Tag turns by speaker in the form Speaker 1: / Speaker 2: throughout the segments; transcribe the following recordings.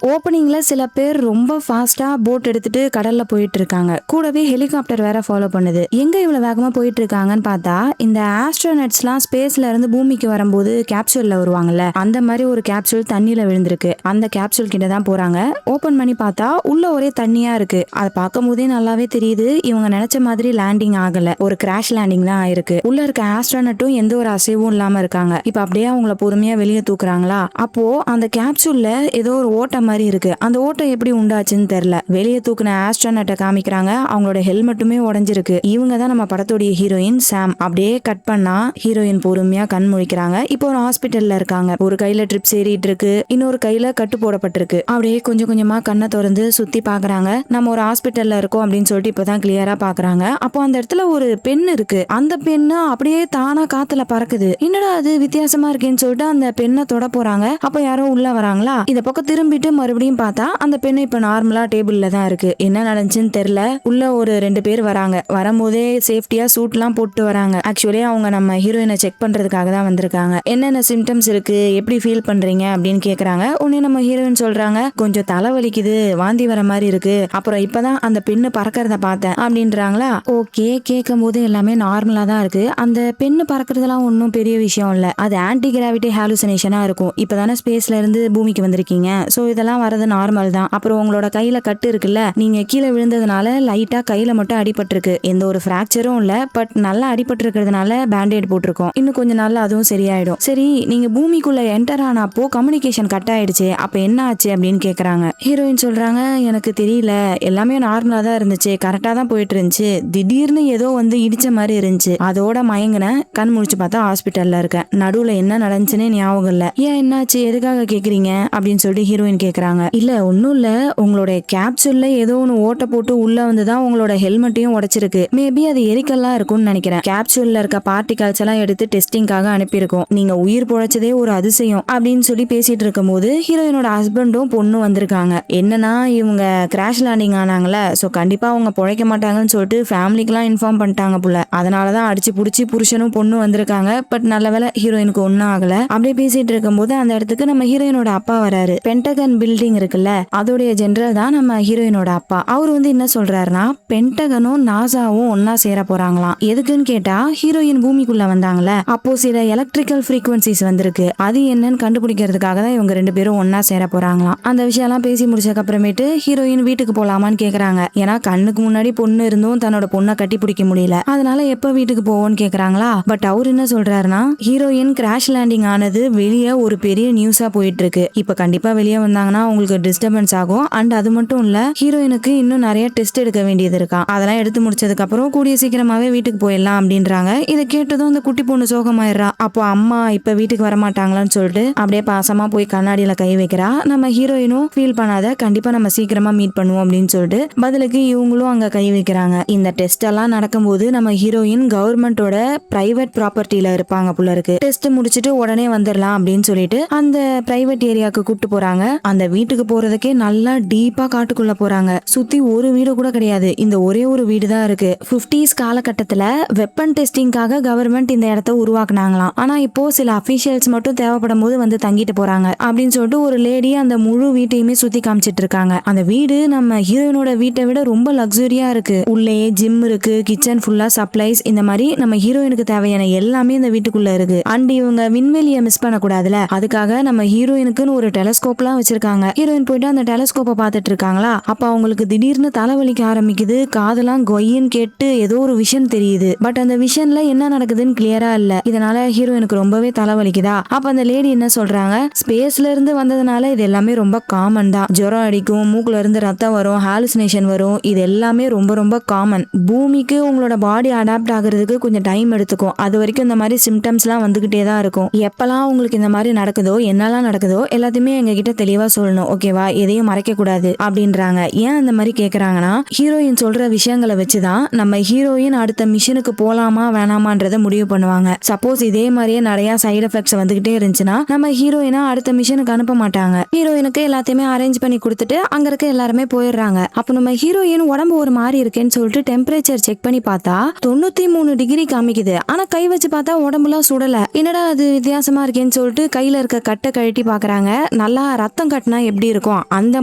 Speaker 1: ஓப்பனிங்ல சில பேர் ரொம்ப ஃபாஸ்டா போட் எடுத்துட்டு கடல்ல போயிட்டு இருக்காங்க. கூடவே ஹெலிகாப்டர் வேற ஃபாலோ பண்ணுது. எங்க இவ்வளவு வேகமா போயிட்டு இருக்காங்கன்னு பார்த்தா இந்த ஆஸ்ட்ரோனட்ஸ்லாம் ஸ்பேஸ்ல இருந்து பூமிக்கு வரும்போது கேப்சூல்ல வருவாங்கல்ல, அந்த மாதிரி ஒரு கேப்சூல் தண்ணியில விழுந்திருக்கு. அந்த கேப்சூல் கிட்ட தான் போறாங்க. ஓபன் பண்ணி பார்த்தா உள்ள ஒரே தண்ணியா இருக்கு. அதை பார்க்கும் போதே நல்லாவே தெரியுது இவங்க நினைச்ச மாதிரி லேண்டிங் ஆகல, ஒரு கிராஷ் லேண்டிங் தான் ஆயிருக்கு. உள்ள இருக்க ஆஸ்ட்ரோனட்டும் எந்த ஒரு அசைவும் இல்லாம இருக்காங்க. இப்ப அப்படியே அவங்கள பொறுமையா வெளியே தூக்குறாங்களா, அப்போ அந்த கேப்சூல்ல ஏதோ ஒரு ஓட்ட மாதிரி இருக்கு. அந்த ஓட்டம் எப்படி உண்டாச்சுன்னு தெரியல. வெளியே தூக்குன ஆஸ்ட்ரோனட்டை காமிக்கிறாங்க. அவங்களோட ஹெல்மெட்டுமே உடைஞ்சிருக்கு. இவங்க தான் நம்ம படத்தோடைய ஹீரோயின் சாம். அப்படியே கட் பண்ணா ஹீரோயின் பொறுமையா கண் முழிக்கிறாங்க. இப்போ ஒரு ஹாஸ்பிட்டல்ல இருக்காங்க. ஒரு கையில ட்ரிப்ஸ் ஏறிட்டு இருக்கு, இன்னொரு கையில கட்டு போடப்பட்டிருக்கு. அப்படியே கொஞ்சம் கொஞ்சமா கண்ணை திறந்து சுத்தி பாக்குறாங்க. நம்ம ஒரு ஹாஸ்பிட்டல்ல இருக்கோம் அப்படின்னு சொல்லிட்டு இப்பதான் கிளியரா பாக்குறாங்க. அப்போ அந்த இடத்துல ஒரு பெண் இருக்கு. அந்த பெண்ணு அப்படியே தானா காத்துல பறக்குது. என்னடா அது வித்தியாசமா இருக்கேன்னு சொல்லிட்டு அந்த பெண்ணை தொட போறாங்க. அப்ப யாரோ உள்ள வராங்களா. இந்த பக்கம் திரும்பிட்டு மறுபடியும் பார்த்தா அந்த பெண்ணு இப்ப நார்மலா டேபிள்ல தான் இருக்கு. என்ன நடந்துச்சுன்னு தெரியல. உள்ள ஒரு 2 பேர் வராங்க. வரும்போதே சேஃப்டியா சூட் எல்லாம் போட்டு வராங்க. ஆக்சுவலி அவங்க நம்ம ஹீரோயினை செக் பண்றதுக்காக தான் வந்திருக்காங்க. என்னென்ன சிம்டம்ஸ் இருக்கு, எப்படி ஃபீல் பண்றீங்க அப்படின்னு கேக்குறாங்க. உடனே நம்ம ஹீரோயின் சொல்றாங்க, கொஞ்சம் தலை வலிக்குது, வாந்தி வர மாதிரி இருக்கு, அப்புறம் இப்பதான் அந்த பெண்ணு பறக்கிறத பார்த்தேன் அப்படின்றாங்களா. ஓகே, கேட்கும் போது எல்லாமே நார்மலா தான் இருக்கு. அந்த பெண்ணு பறக்கிறதுலாம் ஒன்றும் பெரிய விஷயம் இல்ல, அது ஆன்டி கிராவிட்டி ஹாலுசினேஷனா இருக்கும். இப்பதானே ஸ்பேஸ்ல இருந்து பூமிக்கு வந்திருக்கீங்க, சோ இதெல்லாம் வரது நார்மல் தான். அப்புறம் உங்களோட கையில கட்டு இருக்குல்ல, நீங்க கீழே விழுந்ததுனால லைட்டா கையில மட்டும் அடிபட்டிருக்கு. எந்த ஒரு பிராக்சரும் இல்ல, பட் நல்லா அடிபட்டு இருக்கிறதுனால பேண்டேட் போட்டிருக்கோம். இன்னும் கொஞ்ச நாள்ல அதுவும் சரியாயிடும். சரி, நீங்க பூமிக்குள்ள என்டர் ஆனப்போ கம்யூனிகேஷன் கட் ஆயிடுச்சு, அப்ப என்ன ஆச்சு அப்படின்னு கேக்குறாங்க. ஹீரோயின் சொல்றாங்க, எனக்கு தெரியல, எல்லாமே நார்மலா தான் இருந்துச்சு, கரெக்டா தான் போயிட்டு இருந்துச்சு, திடீர்னு ஏதோ வந்து இடிச்ச மாதிரி இருந்துச்சு, அதோட மயங்கின, கண் முழிச்சு பார்த்தா ஹாஸ்பிட்டல்ல இருக்கேன், நடுவுல என்ன நடந்துச்சுன்னு ஞாபகம் இல்ல. ஏன், என்னாச்சு, எதுக்காக கேக்குறீங்க அப்படின்னு சொல்லிட்டு ஹீரோயின் கேக்குறாங்க. இல்ல ஒன்னும் இல்ல, உங்களோட கேப்சூல்ல ஏதோ ஒன்னு ஓட்ட போட்டு உள்ள வந்துதான் உங்களோட ஹெல்மெட்டையும் உடைச்சிருக்கு. மேபி அது எரிக்கல்லாம் இருக்கும்னு நினைக்கிறேன். கேப்சூல்ல இருக்க பார்ட்டிகல்ஸ் எல்லாம் எடுத்து டெஸ்டிங்காக அனுப்பியிருக்கோம். நீங்க உயிர் பொழைச்சதே ஒரு அதிசயம் அப்படின்னு சொல்லி பேசிட்டு இருக்கும் போது ஹீரோயினோட ஹஸ்பண்டும் பொண்ணும் வந்திருக்காங்க. என்னன்னா, இவங்க கிராஷ் லேண்டிங் ஆனாங்கல்ல, சோ கண்டிப்பா அவங்க பொழைக்க மாட்டாங்கன்னு சொல்லிட்டு ஃபேமிலிக்கெல்லாம் இன்ஃபார்ம் பண்ணிட்டாங்க போல. அதனாலதான் அடிச்சு புடிச்சு புருஷனும் பொண்ணும் வந்திருக்காங்க. பட் நல்ல வேலை ஹீரோயினுக்கு ஒன்னும் ஆகல. அப்படியே பேசிட்டு இருக்கும் போது அந்த இடத்துக்கு நம்ம ஹீரோயினோட அப்பா வராரு. பென்டகன் பில்டிங் இருக்குல்ல, அதோடைய ஜெனரல் தான் நம்ம ஹீரோயினோட அப்பா. அவர் வந்து என்ன சொல்றாருன்னா, பென்டகனும் நாசாவும் ஒன்னா சேர போறாங்களாம். எதுக்குன்னு கேட்டா, ஹீரோயின் பூமிக்குள்ள வந்தாங்கல்ல, அப்போ சில எலக்ட்ரிக்கல் ஃப்ரீக்வன்சிஸ் வந்திருக்கு, அது என்னன்னு கண்டுபிடிக்கிறதுக்காக தான் இவங்க 2 பேரும் ஒன்னா சேர போறாங்களாம். அந்த விஷயம் எல்லாம் பேசி முடிச்சதுக்கு அப்புறமேட்டு ஹீரோயின் வீட்டுக்கு போலாமான்னு கேக்குறாங்க. ஏன்னா கண்ணுக்கு முன்னாடி பொண்ணு இருந்தும் தன்னோட பொண்ணை கட்டி பிடிக்க முடியல, அதனால எப்ப வீட்டுக்கு போவோன்னு கேக்குறாங்களா. பட் அவர் என்ன சொல்றாருன்னா, ஹீரோயின் கிராஷ் லேண்டிங் ஆனது வெளியே ஒரு பெரிய நியூஸா போயிட்டு இருக்கு, இப்ப கண்டிப்பா வெளியே வந்தாங்கன்னா உங்களுக்கு டிஸ்டர்பன்ஸ் ஆகும். அண்ட் அது மட்டும் இல்ல, ஹீரோயினுக்கு இன்னும் நிறைய டெஸ்ட் எடுக்க வேண்டியது இருக்கா, அதெல்லாம் எடுத்து முடிச்சதுக்கு அப்புறம் கூடிய சீக்கிரமாவே வீட்டுக்கு போயிடலாம் அப்படின்றாங்க. இதை கேட்டதும் அந்த குட்டி பொண்ணு சோகமாயிடுறா. அப்போ அம்மா இப்ப வீட்டுக்கு வர மாட்டாங்களான்னு சொல்லிட்டு அப்படியே பாசமா போய் கண்ணாடியில கை வைக்கிறா. நம்ம ஹீரோயினும் ஃபீல் பண்ணாத, கண்டிப்பா நம்ம சீக்கிரமா மீட் பண்ணுவோம் அப்படின்னு சொல்லிட்டு பதிலுக்கு இவங்களும் அங்க கை வைக்கிறாங்க. இந்த டெஸ்ட் எல்லாம் நடக்கும்போது நம்ம ஹீரோயின் கவர்மெண்டோட பிரைவேட் ப்ராப்பர்ட்டில இருப்பாங்க போல இருக்கு. டெஸ்ட் முடிச்சிட்டு உடனே வந்துடலாம் அப்படின்னு சொல்லிட்டு அந்த பிரைவேட் ஏரியாவுக்கு கூப்பிட்டு போறாங்க. அந்த வீட்டுக்கு போறதுக்கே நல்லா டீப்பா காட்டுக்குள்ள போறாங்க. சுத்தி ஒரு வீடு கூட கிடையாது, இந்த ஒரே ஒரு வீடு தான் இருக்கு. 50s காலகட்டத்துல வெப்பன் டெஸ்டிங்காக கவர்மெண்ட் இந்த இடத்த உருவாக்குனாங்களாம். ஆனா இப்போ சில அபிஷியல்ஸ் மட்டும் தேவைப்படும் போது வந்து தங்கிட்டு போறாங்க அப்படின்னு சொல்லிட்டு ஒரு லேடி அந்த முழு வீட்டையுமே சுத்தி காமிச்சிட்டு இருக்காங்க. அந்த வீடு நம்ம ஹீரோயினோட வீட்டை விட ரொம்ப லக்ஸுரியா இருக்கு. உள்ளே ஜிம் இருக்கு, கிச்சன் ஃபுல்லா சப்ளைஸ், இந்த மாதிரி நம்ம ஹீரோயினுக்கு தேவையான எல்லாமே இந்த வீட்டுக்குள்ள இருக்கு. அண்ட் இவங்க விண்வெளியை மிஸ் பண்ண கூடாதுல, அதுக்காக நம்ம ஹீரோயினுக்குன்னு ஒரு டெலஸ்கோப்லாம் வச்சிருக்காங்க. ஹீரோயின் போயிட்டு அந்த டெலஸ்கோப்பை பார்த்துட்டு இருக்காங்களா, அப்ப அவங்களுக்கு திடீர்னு தலைவலிக்க ஆரம்பிக்குது, காதெல்லாம் கொய்ன்னு கேட்டு ஏதோ ஒரு விஷன் தெரியுது. பட் அந்த விஷன்ல என்ன நடக்குதுன்னு கிளியரா இல்ல. இதனால ஹீரோயினுக்கு ரொம்பவே தலைவலிக்குதா. அப்ப அந்த லேடி என்ன சொல்றாங்க, ஸ்பேஸ்ல இருந்து வந்ததுனால இது எல்லாமே ரொம்ப காமன் தான், ஜுரம் அடிக்கும், மூக்குல இருந்து ரத்தம் வரும், ஹாலுசினேஷன் வரும், இது எல்லாமே ரொம்ப ரொம்ப காமன். பூமிக்கு உங்களோட பாடி அடாப்ட் ஆகுறதுக்கு கொஞ்சம் டைம் எடுத்துக்கும். அது வரைக்கும் இந்த மாதிரி சிம்டம்ஸ் எல்லாம் வந்துகிட்டே தான் இருக்கும். எப்பெல்லாம் உங்களுக்கு இந்த மாதிரி நடக்குதோ, என்னெல்லாம் நடக்குதோ எல்லாத்தையுமே எங்க கிட்ட தெளிவா சொல்லணும், ஓகேவா, எதையும் மறைக்க கூடாது அப்படின்றாங்க. ஏன் அந்த மாதிரி கேக்குறாங்கன்னா, ஹீரோயின் சொல்ற விஷயங்களை வச்சுதான் நம்ம ஹீரோயின் அடுத்த மிஷனுக்கு போலாமா வேணாமான்றத முடிவு பண்ணுவாங்க. சப்போஸ் இதே மாதிரியே நிறைய சைடு எஃபெக்ட்ஸ் வந்துகிட்டே இருந்துச்சுன்னா நம்ம ஹீரோயினா அடுத்த மிஷனுக்கு அனுப்ப மாட்டாங்க. ஹீரோயினுக்கு எல்லாத்தையுமே அரேஞ்ச் பண்ணி கொடுத்துட்டு அங்க இருக்க எல்லாருமே போயிடுறாங்க. அப்ப நம்ம ஹீரோயின் உடம்பு ஒரு மாதிரி இருக்கேன்னு சொல்லிட்டு டெம்பரேச்சர் செக் பண்ணி பார்த்தா 93 டிகிரி காமிக்குது. ஆனா கை வச்சு பார்த்தா உடம்புலாம் சுடல. என்னடா அது வித்தியாசமா இருக்கேன்னு சொல்லிட்டு கையில இருக்க கட்டை கழட்டி பாக்குறாங்க. நல்லா ரத்தம் கட்டின வெட்டினா எப்படி இருக்கும் அந்த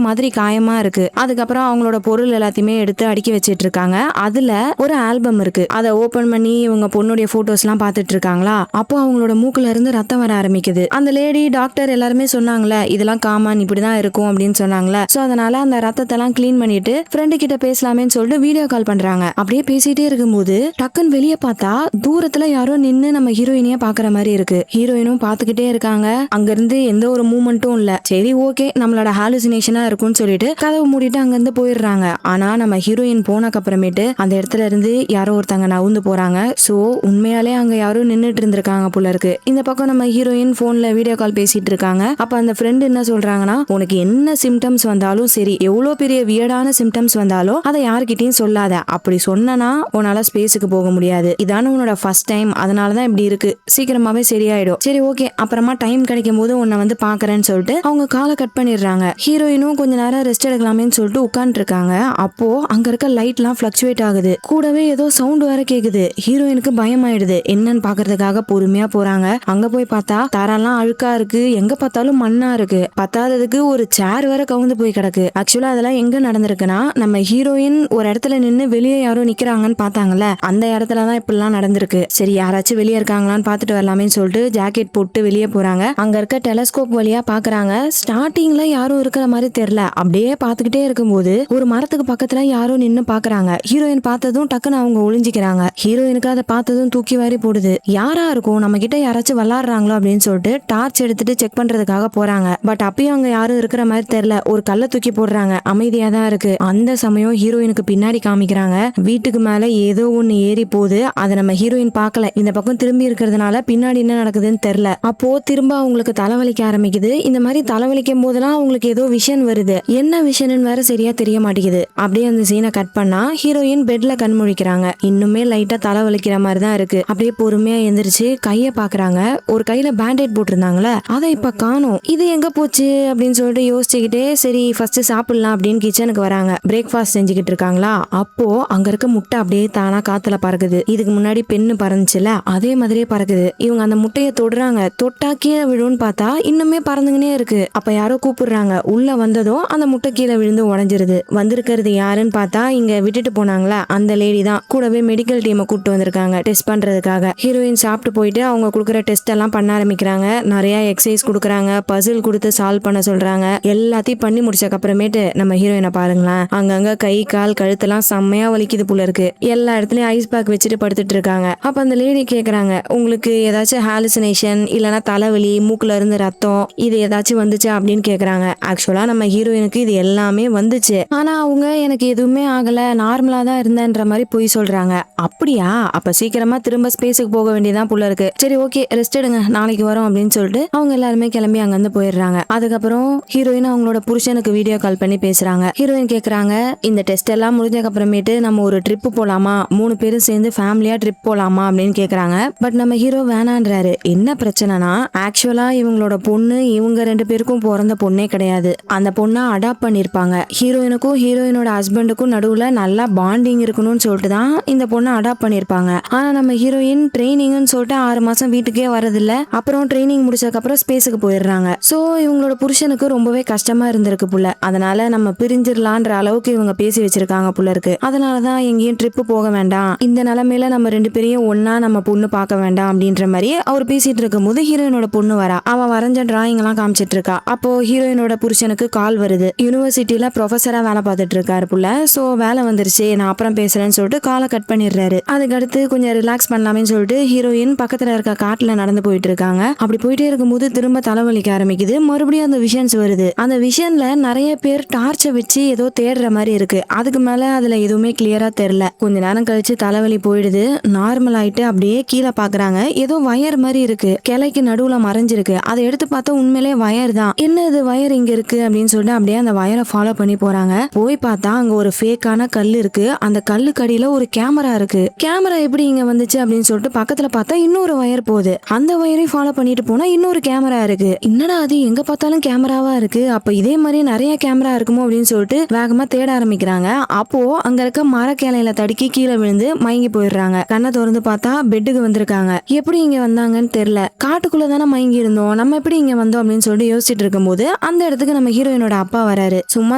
Speaker 1: மாதிரி காயமா இருக்கு. அதுக்கப்புறம் அவங்களோட பொருள் எல்லாத்தையுமே எடுத்து அடுக்கி வச்சிட்டு இருக்காங்க. அதுல ஒரு ஆல்பம் இருக்கு. அதை ஓபன் பண்ணி இவங்க பொண்ணுடைய போட்டோஸ் எல்லாம் பாத்துட்டு இருக்காங்களா, அப்போ அவங்களோட மூக்குல இருந்து ரத்தம் வர ஆரம்பிக்குது. அந்த லேடி டாக்டர் எல்லாருமே சொன்னாங்களே இதெல்லாம் காமன், இப்படிதான் இருக்கும் அப்படின்னு சொன்னாங்களே. சோ அதனால அந்த ரத்தத்தை எல்லாம் கிளீன் பண்ணிட்டு ஃப்ரெண்டு கிட்ட பேசலாமேன்னு சொல்லிட்டு வீடியோ கால் பண்றாங்க. அப்படியே பேசிட்டே இருக்கும்போது டக்குன்னு வெளியே பார்த்தா தூரத்துல யாரோ நின்னு நம்ம ஹீரோயினிய பாக்குற மாதிரி இருக்கு. ஹீரோயினும் பாத்துக்கிட்டே இருக்காங்க. அங்க இருந்து எந்த ஒரு மூமெண்ட்டும் இல்ல. சரி ஓகே நம்மளோட ஹாலுசினேஷனா இருக்கும்னு சொல்லிட்டு கதவு மூடிட்டு அங்க இருந்து போயிடுறாங்க. ஆனா நம்ம ஹீரோயின் போனக்கு அப்புறமேட்டு அந்த இடத்துல இருந்து யாரோ ஒருத்தங்க நவுந்து போறாங்க. சோ உண்மையாலே அங்க யாரும் நின்னுட்டு இருந்திருக்காங்க போல இருக்கு. இந்த பக்கம் நம்ம ஹீரோயின் போன்ல வீடியோ கால் பேசிட்டு இருக்காங்க. அப்ப அந்த ஃப்ரெண்ட் என்ன சொல்றாங்கன்னா, உனக்கு என்ன சிம்டம்ஸ் வந்தாலும் சரி, எவ்வளவு பெரிய வியர்டான சிம்டம்ஸ் வந்தாலும் அதை யார்கிட்டயும் சொல்லாத. அப்படி சொன்னா உன்னால ஸ்பேஸுக்கு போக முடியாது. இதான உன்னோட ஃபர்ஸ்ட் டைம், அதனாலதான் இப்படி இருக்கு. சீக்கிரமாவே சரியாயிடும். சரி ஓகே அப்புறமா டைம் கிடைக்கும் போது உன்னை வந்து பாக்குறேன்னு சொல்லிட்டு அவங்க காலை கட் பண்ணிடுறாங்க. ஹீரோயினும் கொஞ்ச நேரம் ரெஸ்ட் எடுக்கலாமேன்னு சொல்லிட்டு உட்கார்ந்து இருக்காங்க. அப்போ அங்க இருக்க லைட் எல்லாம் பிளக்சுவேட் ஆகுது. கூடவே ஏதோ சவுண்ட் வேற கேக்குது. ஹீரோயினுக்கு பயம் ஆயிடுது. என்னன்னு பாக்குறதுக்காக பொறுமையா போறாங்க. அங்க போய் பார்த்தா தரெல்லாம் அழுக்கா இருக்கு. எங்க பார்த்தாலும் மண்ணா இருக்கு. பத்தாததுக்கு ஒரு சேர் வேற கவுந்து போய் கிடக்கு. ஆக்சுவலா அதெல்லாம் எங்க நடந்திருக்குன்னா, நம்ம ஹீரோயின் ஒரு இடத்துல நின்னு வெளியே யாரோ நிக்கிறாங்கன்னு பார்த்தாங்கல்ல, அந்த இடத்துலதான் இப்படிலாம் நடந்திருக்கு. சரி யாராச்சும் வெளியே இருக்காங்களான்னு பார்த்துட்டு வரலாமேன்னு சொல்லிட்டு ஜாக்கெட் போட்டு வெளியே போறாங்க. அங்க இருக்க டெலஸ்கோப் வழியா பாக்குறாங்க. ஸ்டார்டிங்ல யாரும் இருக்கிற மாதிரி தெரியல. அப்படியே பாத்துக்கிட்டே இருக்கும்போது ஒரு மரத்துக்கு பக்கத்துல யாரோ நின்னு பாக்குறாங்க. ஹீரோயின் பார்த்ததும் டக்குன்னு அவங்க ஒளிஞ்சிக்கிறாங்க. ஹீரோயினுக்கு அதை பார்த்ததும் தூக்கி வாரி போடுது. யாரா இருக்கும், நம்ம கிட்ட யாராச்சும் விளாடுறாங்களோ அப்படின்னு சொல்லிட்டு டார்ச் எடுத்துட்டு செக் பண்றதுக்காக போறாங்க. பட் அப்பயும் அங்க யாரும் இருக்கிற மாதிரி தெரியல. ஒரு கல்லை தூக்கி போடுறாங்க. அமைதியா தான் இருக்கு. அந்த சமயம் ஹீரோயினுக்கு பின்னாடி காமிக்கிறாங்க. வீட்டுக்கு மேல ஏதோ ஒண்ணு ஏறி போகுது. அதை நம்ம ஹீரோயின் பார்க்கல. இந்த பக்கம் திரும்பி இருக்கிறதுனால பின்னாடி என்ன நடக்குதுன்னு தெரியல. அப்போ திரும்ப அவங்களுக்கு தலைவலிக்க ஆரம்பிக்குது. இந்த மாதிரி தலைவலிக்கும் போதெல்லாம் அவங்களுக்கு ஏதோ விஷன் வருது. என்ன விஷன் வேற சரியா தெரிய மாட்டேங்குது. அப்படியே அந்த சீனை கட் பண்ணா ஹீரோயின் பெட்ல கண் முழிக்கிறாங்க. இன்னுமே லைட்டா தலைவலிக்கிற மாதிரி தான் இருக்கு. அப்படியே பொறுமையா எந்திரிச்சு கைய பாக்குறாங்க. ஒரு கையில பேண்டேட் போட்டிருந்தாங்களே அதை இப்ப காணோம். இது எங்க போச்சு அப்படின்னு சொல்லிட்டு யோசிச்சுக்கிட்டே சரி ஃபர்ஸ்ட் சாப்பிடலாம் அப்படின்னு கிச்சனுக்கு வராங்க. பிரேக்ஃபாஸ்ட் செஞ்சுக்கிட்டு இருக்காங்களா, அப்போ அங்க இருக்க முட்டை அப்படியே தானா காத்துல பறக்குது. இதுக்கு முன்னாடி பெண்ணு பறந்துச்சுல அதே மாதிரியே பறக்குது. இவங்க அந்த முட்டையை தொடுறாங்க. தொட்டா கீழே விழுன்னு பார்த்தா இன்னுமே பறந்துங்கன்னே இருக்கு. அப்ப யாரோ கூப்பிடுறாங்க. உள்ள வந்ததும் அந்த முட்டை கீழே விழுந்து உடைஞ்சிருது. வந்திருக்கிறது யாருன்னு பார்த்தா இங்க விட்டுட்டு போனாங்களா அந்த லேடி தான். கூடவே மெடிக்கல் டீமை கூப்பிட்டு வந்திருக்காங்க டெஸ்ட் பண்றதுக்காக. ஹீரோயின் சாப்பிட்டு போயிட்டு அவங்க கொடுக்குற டெஸ்ட் எல்லாம் பண்ண ஆரம்பிக்கிறாங்க. நிறைய எக்ஸசைஸ் கொடுக்குறாங்க. பசில் கொடுத்து சால்வ் பண்ண சொல்றாங்க. எல்லாத்தையும் பண்ணி முடிச்சக்கு அப்புறமேட்டு நம்ம ஹீரோயினை பாருங்களேன். அங்கங்க கை கால் கழுத்தெல்லாம் செம்மையா வலிக்குது போல இருக்கு. எல்லா இடத்துலயும் ஐஸ் பேக் வச்சுட்டு படுத்துட்டு இருக்காங்க. அப்ப அந்த லேடி கேக்குறாங்க, உங்களுக்கு ஏதாச்சும் ஹாலுசினேஷன் இல்லனா தலைவலி, மூக்குல இருந்து ரத்தம் இது ஏதாச்சும் வந்துச்சு அப்படின்னு கேக்குறாங்க. ஆக்சுவலா நம்ம ஹீரோயினுக்கு இது எல்லாமே வந்துச்சு. ஆனா அவங்க எனக்கு எதுவுமே ஆகல, நார்மலா தான் இருந்தேன்ற மாதிரி போய் சொல்றாங்க. அப்படியா, அப்ப சீக்கிரமா திரும்ப ஸ்பேஸுக்கு போக வேண்டியதான் போல இருக்கு. சரி ஓகே ரெஸ்ட் எடுங்க, நாளைக்கு வரோம் அப்படின்னு சொல்லிட்டு அவங்க எல்லாருமே கிளம்பி அங்க இருந்து போயிடுறாங்க. அதுக்கப்புறம் ஹீரோயின் அவங்களோட புருஷனுக்கு வீடியோ கால் பண்ணி பேசுறாங்க. ஹீரோயின் கேக்குறாங்க, இந்த டெஸ்ட் எல்லாம் முடிஞ்சதுக்கு அப்புறமேட்டு நம்ம ஒரு ட்ரிப் போலாமா, 3 பேரும் சேர்ந்து ஃபேமிலியா ட்ரிப் போலாமா அப்படின்னு கேக்குறாங்க. பட் நம்ம ஹீரோ வேணான்றாரு. என்ன பிரச்சனைனா, ஆக்சுவலா இவங்களோட பொண்ணு இவங்க 2 பேருக்கும் பிறந்த பொண்ணே கிடையாது. அந்த பொண்ணை அடாப்ட் பண்ணிருப்பாங்க. ஹீரோயினுக்கும் ஹீரோயினோட ஹஸ்பண்டுக்கும் நடுவுல நல்லா பாண்டிங் இருக்கணும்னு சொல்லிட்டு தான் இந்த பொண்ணை அடாப்ட் பண்ணிருப்பாங்க. ஆனா நம்ம ஹீரோயின் ட்ரைனிங்னு சொல்லிட்டு 6 மாசம் வீட்டுக்கே வரதில்ல. அப்புறம் ட்ரைனிங் முடிச்சதுக்கு அப்புறம் ஸ்பேஸுக்கு போயிடுறாங்க. சோ இவங்களோட புருஷனுக்கு ரொம்பவே கஷ்டமா இருந்திருக்கு புள்ள. அதனால நம்ம பிரிஞ்சிடலான்ற அளவுக்கு இவங்க பேசி வச்சிருக்காங்க புள்ள இருக்கு. அதனாலதான் எங்கேயும் ட்ரிப் போக வேண்டாம், இந்த நிலைமையில நம்ம 2 பேரையும் ஒன்னா நம்ம பொண்ணு பார்க்க வேண்டாம் அப்படின்ற மாதிரி அவர் பேசிட்டு இருக்கும் போது ஹீரோயினோட பொண்ணு வரா. அவன் வரைஞ்ச டிராயிங் எல்லாம் காமிச்சிட்டு இருக்கா. அப்போ ஹீரோயினோட புருஷனுக்கு கால் வருது. யூனிவர்சிட்டியில ப்ரொஃபஸரா வேலை பார்த்துட்டு இருக்காரு புள்ள. சோ வேலை வந்துருச்சு, நான் அப்புறம் பேசுறேன்னு சொல்லிட்டு காலை கட் பண்ணிடுறாரு. அதுக்கடுத்து கொஞ்சம் ரிலாக்ஸ் பண்ணலாமே சொல்லிட்டு ஹீரோயின் பக்கத்துல இருக்க காட்டுல நடந்து போயிட்டு இருக்காங்க. அப்படி போயிட்டே இருக்கும்போது திரும்ப தலைவலிக்க ஆரம்பிக்குது. மறுபடியும் அந்த விஷன்ஸ் வருது. அந்த விஷன்ல நிறைய பேர் டார்ச்சை வச்சு ஏதோ தேடுற மாதிரி இருக்கு. அதுக்கு மேல அதுல எதுவுமே கிளியரா தெரியல. கொஞ்ச நேரம் கழிச்சு தலைவலி போயிடுது. நார்மல் ஆயிட்டு அப்படியே கீழே பாக்குறாங்க. ஏதோ வயர் மாதிரி இருக்கு, கிளைக்கு நடுவுல மறைஞ்சிருக்கு. அதை எடுத்து பார்த்தா உண்மையிலே வயர் தான். என்ன இது வயர் இங்க இருக்கு அப்படின்னு சொல்லிட்டு அப்படியே அந்த வயரை ஃபாலோ பண்ணி போறாங்க. போய் பார்த்தா அங்க ஒரு ஃபேக்கான கல் இருக்கு. அந்த கல்லுக்கு அடியில ஒரு கேமரா இருக்கு. கேமரா எப்படி இங்க வந்துச்சு அப்படின்னு சொல்லிட்டு பக்கத்துல பார்த்தா இன்னொரு வயர் போகுது. அந்த வயரையும் ஃபாலோ பண்ணிட்டு போனா இன்னொரு கேமரா இருக்கு. என்னடா அது, எங்க பார்த்தாலும் கேமராவா இருக்கு, அப்ப இதே மாதிரி நிறைய கேமரா இருக்குமோ அப்படின்னு சொல்லிட்டு வேகமா தேட ஆரம்பிக்கிறாங்க. அப்போ அங்க இருக்க மரக்கிளையில தடுக்கி கீழே விழுந்து மயங்கி போயிடுறாங்க. கண்ணை திறந்து பார்த்தா பெட்டுக்கு வந்திருக்காங்க. எப்படி இங்க வந்தாங்கன்னு தெரியல. காட்டுக்குள்ள தானே மயங்கி இருந்தோம், நம்ம எப்படி இங்க வந்தோம் அப்படின்னு சொல்லிட்டு யோசிச்சுட்டு இருக்கும்போது அந்த இடத்துக்கு நம்ம ஹீரோயினோட அப்பா வராரு. சும்மா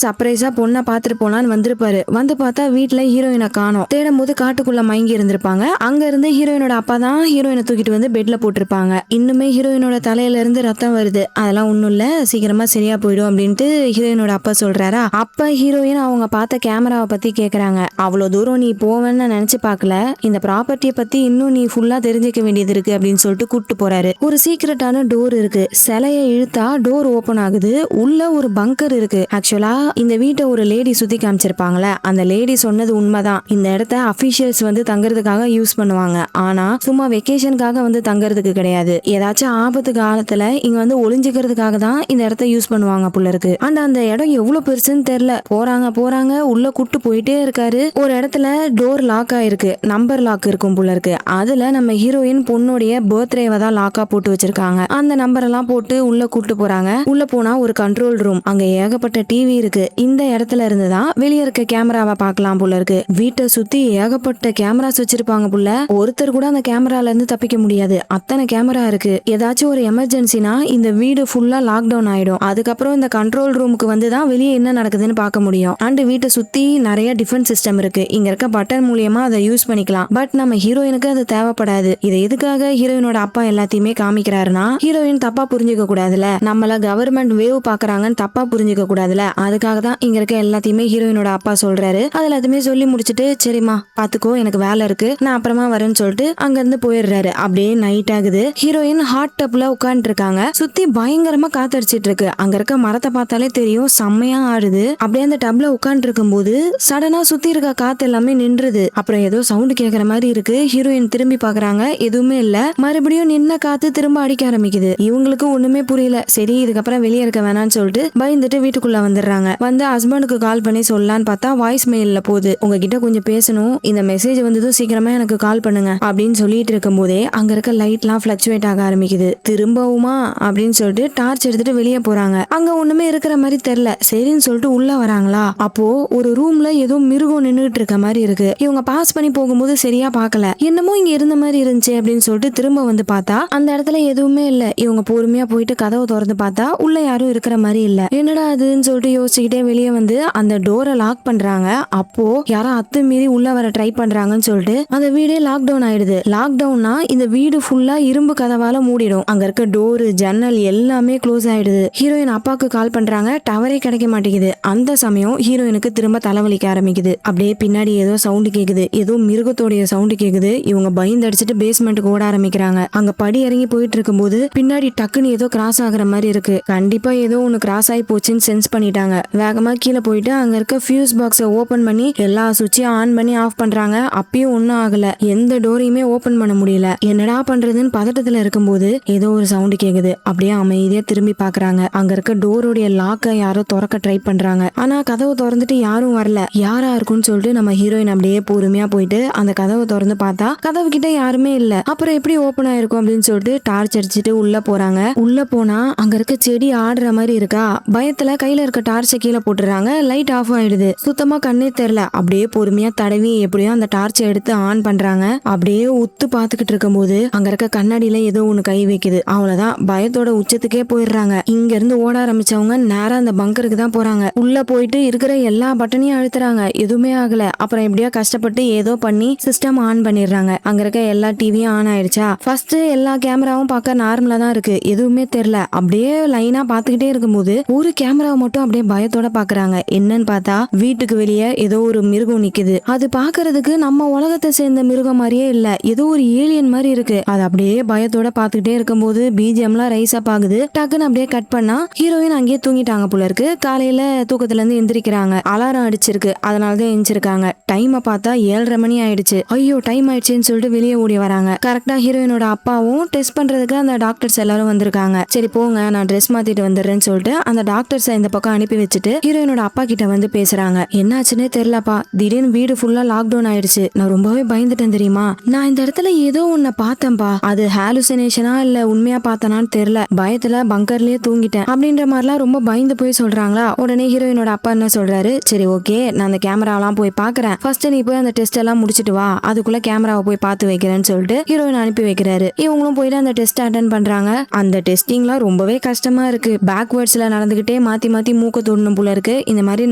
Speaker 1: சர்ப்ரைஸா பொண்ணை பாத்துட்டு போலான்னு வந்திருப்பாரு. வந்து பார்த்தா வீட்டுல ஹீரோயினை காணோம். தேடும் போது காட்டுக்குள்ள மயங்கி இருந்திருப்பாங்க. அங்க இருந்து ஹீரோயினோட அப்பா தான் ஹீரோயினை தூக்கிட்டு வந்து பெட்ல போட்டிருப்பாங்க. இன்னுமே ஹீரோயினோட தலையில இருந்து ரத்தம் வருது. அதெல்லாம் ஒண்ணும் இல்ல, சீக்கிரமா சரியா போயிடும் அப்படின்ட்டு ஹீரோயினோட அப்பா சொல்றாரா. அப்ப ஹீரோயின் அவங்க பார்த்த கேமராவை பத்தி கேக்குறாங்க. அவ்வளவு தூரம் நீ போவேன்னு நினைச்சு பார்க்கல, இந்த ப்ராப்பர்ட்டியை பத்தி இன்னும் நீ ஃபுல்லா தெரிஞ்சுக்க வேண்டியது இருக்கு அப்படின்னு சொல்லிட்டு கூப்பிட்டு போறாரு. ஒரு சீக்கிரட்டான டோர் இருக்கு. சிலையை இழுத்தா டோர் ஓபன் ஆகுது. உள்ள ஒரு பங்கர் இருக்கு. ஆக்சுவலா இந்த வீட்டை ஒரு லேடி சுத்தி காமிச்சிருப்பாங்களே, அந்த லேடி சொன்னது உண்மைதான். இந்த இடத்த அபிஷியல்ஸ் வந்து தங்குறதுக்காக யூஸ் பண்ணுவாங்க. ஆனா சும்மா வெக்கேஷனுக்காக வந்து தங்குறதுக்கு கிடையாது. ஏதாச்சும் ஆபத்து காலத்துல இங்க வந்து ஒளிஞ்சுக்கிறதுக்காக தான் இந்த இடத்த யூஸ் பண்ணுவாங்க போல இருக்கு. அண்ட் அந்த இடம் எவ்வளவு பெருசுன்னு தெரியல. போறாங்க உள்ள கூட்டு போயிட்டே இருக்காரு. ஒரு இடத்துல டோர் லாக் ஆயிருக்கு. நம்பர் லாக் இருக்கும் போல இருக்கு. அதுல நம்ம ஹீரோயின் பொண்ணுடைய பர்த்டேவை தான் லாக்கா போட்டு வச்சிருக்காங்க. அந்த நம்பர் எல்லாம் போட்டு உள்ள கூட்டு போறாங்க. உள்ள போனா ஒரு கண்ட்ரோல் ரூம். அங்க ஏகப்பட்ட டிவி இருக்கு. இந்த இடத்துல இருந்து தான் வெளியே இருக்க கேமராவை பார்க்கலாம் போல இருக்கு. வீட்டை சுத்தி ஏகப்பட்ட கேமராஸ் வச்சிருப்பாங்க புள்ள. ஒருத்தர் கூட அந்த கேமரால இருந்து தப்பிக்க முடியாது. அத்தனை கேமரா இருக்கு. ஏதாச்சும் ஒரு எமர்ஜென்சினா இந்த வீடு ஃபுல்லா லாக் டவுன் ஆயிடும். அதுக்கப்புறம் இந்த கண்ட்ரோல் ரூமுக்கு வந்து தான் வெளியே என்ன நடக்குதுன்னு பார்க்க முடியும். அண்ட் வீட்டை சுத்தி நிறைய டிஃபென்ஸ் சிஸ்டம் இருக்கு. இங்க இருக்க பட்டன் மூலியமா அதை யூஸ் பண்ணிக்கலாம். பட் நம்ம ஹீரோயினுக்கு அது தேவைப்படாது. இதை எதுக்காக ஹீரோயினோட அப்பா எல்லாத்தையுமே காமிக்கிறாருன்னா, ஹீரோயின் தப்பா புரிஞ்சுக்க கூடாதுல, நம்மள கவர்மெண்ட் வேவ் பாக்குறாங்கன்னு தப்பா புரிஞ்சுக்க கூடாதுல, அதுக்காக தான் இங்க இருக்க எல்லாத்தையுமே ஹீரோயினோட அப்பா சொல்றாரு. அது எல்லாத்தையுமே சொல்லி முடிச்சுட்டு, சரிம்மா பாத்துக்கோ, எனக்கு வேலை இருக்கு, நான் அப்புறமா வரேன்னு சொல்லிட்டு அங்க இருந்து போயிடுறாரு. அப்படியே நைட் ஆகுது. ஹீரோயின் ஹாட் டப்ல உட்காந்துட்டு இருக்காங்க. சுத்தி பயங்கரமா காத்தடிச்சிட்டு இருக்கு. அங்க இருக்க மரத்தை பார்த்தாலே தெரியும், செம்மையா ஆடுது. அப்படியே அந்த டப்ல உட்காந்துட்டு இருக்கும் போது சடனா சுத்தி இருக்க காத்து எல்லாமே நின்றுது. அப்புறம் ஏதோ சவுண்ட் கேக்குற மாதிரி இருக்கு. ஹீரோயின் திரும்பி பாக்குறாங்க, எதுவுமே இல்ல. மறுபடியும் நின்ன காத்து திரும்ப அடிக்க ஆரம்பிக்குது. இவங்களுக்கு ஒண்ணுமே புரியல. சரி, இதுக்கப்புறம் வெளியே இருக்க வேணாம்னு சொல்லிட்டு பயந்துட்டு வீட்டுக்குள்ள வந்துடுறாங்க. வந்து ஹஸ்பண்டுக்கு கால் பண்ணி சொல்லலான்னு பார்த்தா வாய்ஸ் மெயில்ல போகுது. உங்ககிட்ட கொஞ்சம் பேசணும், இந்த மெசேஜ் வந்ததும் சீக்கிரமா எனக்கு கால் பண்ணுங்க அப்படின்னு சொல்லிட்டு இருக்கும் போதே அங்க இருக்க லைட்லாம் பிளக்சுவேட் ஆக ஆரம்பிக்குது. திரும்பவுமா அப்படின்னு சொல்லிட்டு டார்ச் எடுத்துட்டு வெளியே போறாங்க. அங்க ஒண்ணுமே இருக்கிற மாதிரி தெரியல. சரின்னு சொல்லிட்டு உள்ள வராங்களா, அப்போ ஒரு ரூம்ல ஏதோ மிருகம் நின்னுட்டு இருக்க மாதிரி இருக்கு. இவங்க பாஸ் பண்ணி போகும்போது சரியா பார்க்கல, என்னமோ இங்க இருந்த மாதிரி இருந்துச்சு அப்படின்னு சொல்லிட்டு திரும்ப வந்து பார்த்தா அந்த இடத்துல எதுவுமே இல்ல. இவங்க பொறுமையா போயிட்டு கதவை திறந்து பார்த்தா உள்ள யாரும் இருக்கிற மாதிரி இல்ல. என்னடா அதுன்னு சொல்லிட்டு யோசிச்சுக்கிட்டே வெளியே வந்து அந்த டோரை லாக் பண்றாங்க. அப்போ யாரோ அத்துமீறி உள்ள வர ட்ரை பண்றாங்கன்னு சொல்லிட்டு அந்த வீடே லாக் டவுன் ஆயிடுது. லாக் டவுன்னா இந்த வீடு ஃபுல்லா இரும்பு கதவால மூடிடும். அங்க இருக்க டோரு ஜன்னல் எல்லாமே க்ளோஸ் ஆயிடுது. ஹீரோயின் அப்பாவுக்கு கால் பண்றாங்க, டவரே கிடைக்க மாட்டேங்குது. அந்த சமயம் ஹீரோயினுக்கு திரும்ப தலைவலிக்க ஆரம்பிக்குது. அப்படியே பின்னாடி ஏதோ சவுண்ட் கேக்குது. ஏதோ மிருகத்தோடைய சவுண்ட் கேக்குது. இவங்க பயந்து அடிச்சுட்டு பேஸ்மெண்ட்டுக்கு ஓட ஆரம்பிக்கிறாங்க. அங்க படி இறங்கி போயிட்டு இருக்கும்போது பின்னாடி டக்குன்னு ஏதோ கிராஸ் ஆகுற மாதிரி இருக்கு. கண்டிப்பா ஏதோ ஒண்ணு கிராஸ் ஆகி போச்சுன்னு சென்ஸ் பண்ணிட்டாங்க. வேகமா கீழே போயிட்டு அங்க இருக்க ஃபியூஸ் பாக்ஸை ஓபன் பண்ணி எல்லா சுவிட்சையும் ஆன் பண்ணி ஆஃப் பண்றாங்க. அப்பயும் ஒன்னும் ஆகல. எந்த டோரையுமே ஓபன் பண்ண முடியல. என்னடா பண்றதுன்னு பதட்டத்துல இருக்கும்போது ஏதோ ஒரு சவுண்ட் கேக்குது. அப்படியே அமைதியா திரும்பி பாக்குறாங்க. அங்க இருக்க டோருடைய லாக்கை யாரோ திறக்க ட்ரை பண்றாங்க. ஆனா கதவை திறந்துட்டு யாரும் வரல. யாரா இருக்குன்னு சொல்லிட்டு நம்ம ஹீரோயின் அப்படியே பொறுமையா போயிட்டு அந்த கதவை திறந்து பார்த்தா கதவு கிட்ட யாருமே இல்ல. அப்புறம் எப்படி ஓபன் ஆயிருக்கும் அப்படின்னு சொல்லிட்டு டார்ச் அடிச்சுட்டு உள்ள போறாங்க. உள்ள போனா அங்க இருக்க செடி ஆடுற மாதிரி இருக்கா. பயத்துல கையில இருக்க டார்ச்சை கீழே போட்டுறாங்க. லைட் ஆஃப் ஆயிடுது. சுத்தமா கண்ணே தெரியல. அப்படியே பொறுமையா தடவி எப்படியோ அந்த டார்ச்சை எடுத்து ஆன் பண்றாங்க. அப்படியே உத்து பாத்துக்கிட்டு இருக்கும் போது அங்க இருக்க கண்ணாடியில ஏதோ ஒண்ணு கை வைக்குது. அவ்வளவுதான், பயத்தோட உச்சத்துக்கே போயிடுறாங்க. இங்க இருந்து ஓட ஆரம்பிச்சவங்க நேரா அந்த பங்கருக்கு தான் போறாங்க. உள்ள போயிட்டு இருக்கிற எல்லா பட்டனையும் அழுத்துறாங்க. எதுவுமே ஆகல. அப்புறம் எப்படியோ கஷ்டப்பட்டு ஏதோ பண்ணி சிஸ்டம் ஆன் பண்ணிடுறாங்க. அங்க இருக்க எல்லா டிவியும் ஆன் ஆயிடுச்சா. ஃபர்ஸ்ட் எல்லா கேமராவும் பார்க்க நார்மலா தான் இருக்கு. எதுவுமே தெரியல. அப்படியே லைனா பாத்துக்கிட்டே இருக்கும்போது ஒரு கேமராவை மட்டும் அப்படியே பயத்தோட பாக்குறாங்க. என்னன்னு பார்த்தா வீட்டுக்கு வெளியே ஏதோ ஒரு மிருகம் நிக்குது. அது பாக்குறதுக்கு நம்ம உலகத்தை சேர்ந்த மிருகம் மாதிரியே இல்ல, ஏதோ ஒரு ஏலியன் மாதிரி இருக்கு. அது அப்படியே பயத்தோட பாத்துக்கிட்டே இருக்கும்போது பிஜிஎம்லாம் ரைஸ் அப் ஆகுது. டக்குன்னு அப்படியே கட் பண்ணா ஹீரோயின் அங்கேயே தூங்கிட்டாங்க போல இருக்கு. காலையில தூக்கத்துல இருந்து எந்திரிக்கிறாங்க. அலாரம் அடிச்சிருக்கு, அதனாலதான் எந்திரிச்சிருக்காங்க. டைம் பார்த்தா 7:30 மணி ஆயிடுச்சு. ஐயோ டைம் ஆயிடுச்சுன்னு சொல்லிட்டு வெளியே ஓடி வராங்க. கரெக்டா ஹீரோயினோட அப்பாவும் டெஸ்ட் பண்றதுக்கு அந்த டாக்டர்ஸ் எல்லாரும் வந்திருக்காங்க. சரி போங்க, நான் ட்ரெஸ் மாத்திட்டு வந்துடுறேன்னு சொல்லிட்டு அந்த டாக்டர்ஸ் இந்த பக்கம் அனுப்பி வச்சுட்டு ஹீரோயினோட அப்பா கிட்ட வந்து பேசுறாங்க. என்னாச்சுன்னே தெரியலப்பா, திடீர்னு வீடு ஃபுல்லா லாக் டவுன் ஆயிடுச்சு. நான் ரொம்பவே பயந்துட்டேன் தெரியுமா. நான் இந்த இடத்துல ஏதோ ஒன்ன பார்த்தேன்பா. அது ஹாலுசினேஷனா இல்ல உண்மையா பார்த்தனான்னு தெரியல. பயத்துல பங்கர்லயே தூங்கிட்டேன் அப்படின்ற மாதிரிலாம் ரொம்ப பயந்து போய் சொல்றாங்களா. உடனே ஹீரோயினோட அப்பா என்ன சொல்றாரு, சரி ஓகே, நான் அந்த கேமராலாம் போய் பாக்குறேன். ஃபர்ஸ்ட் நீ போய் அந்த டெஸ்ட் எல்லாம் முடிச்சிட்டு வா, அதுக்குள்ள கேமராவை போய் பார்த்து வைக்கிறேன்னு சொல்லிட்டு ஹீரோயின் அனுப்பி வைக்கிறாரு. இவங்களும் போயிட்டு அந்த டெஸ்ட் அட்டன் பண்றாங்க. அந்த டெஸ்டிங்லாம் ரொம்பவே கஷ்டமா இருக்கு. பேக்வேர்ட்ஸ்ல நடந்துகிட்டே மாத்தி மாத்தி மூக்க தோடணும் போல இருக்கு. இந்த மாதிரி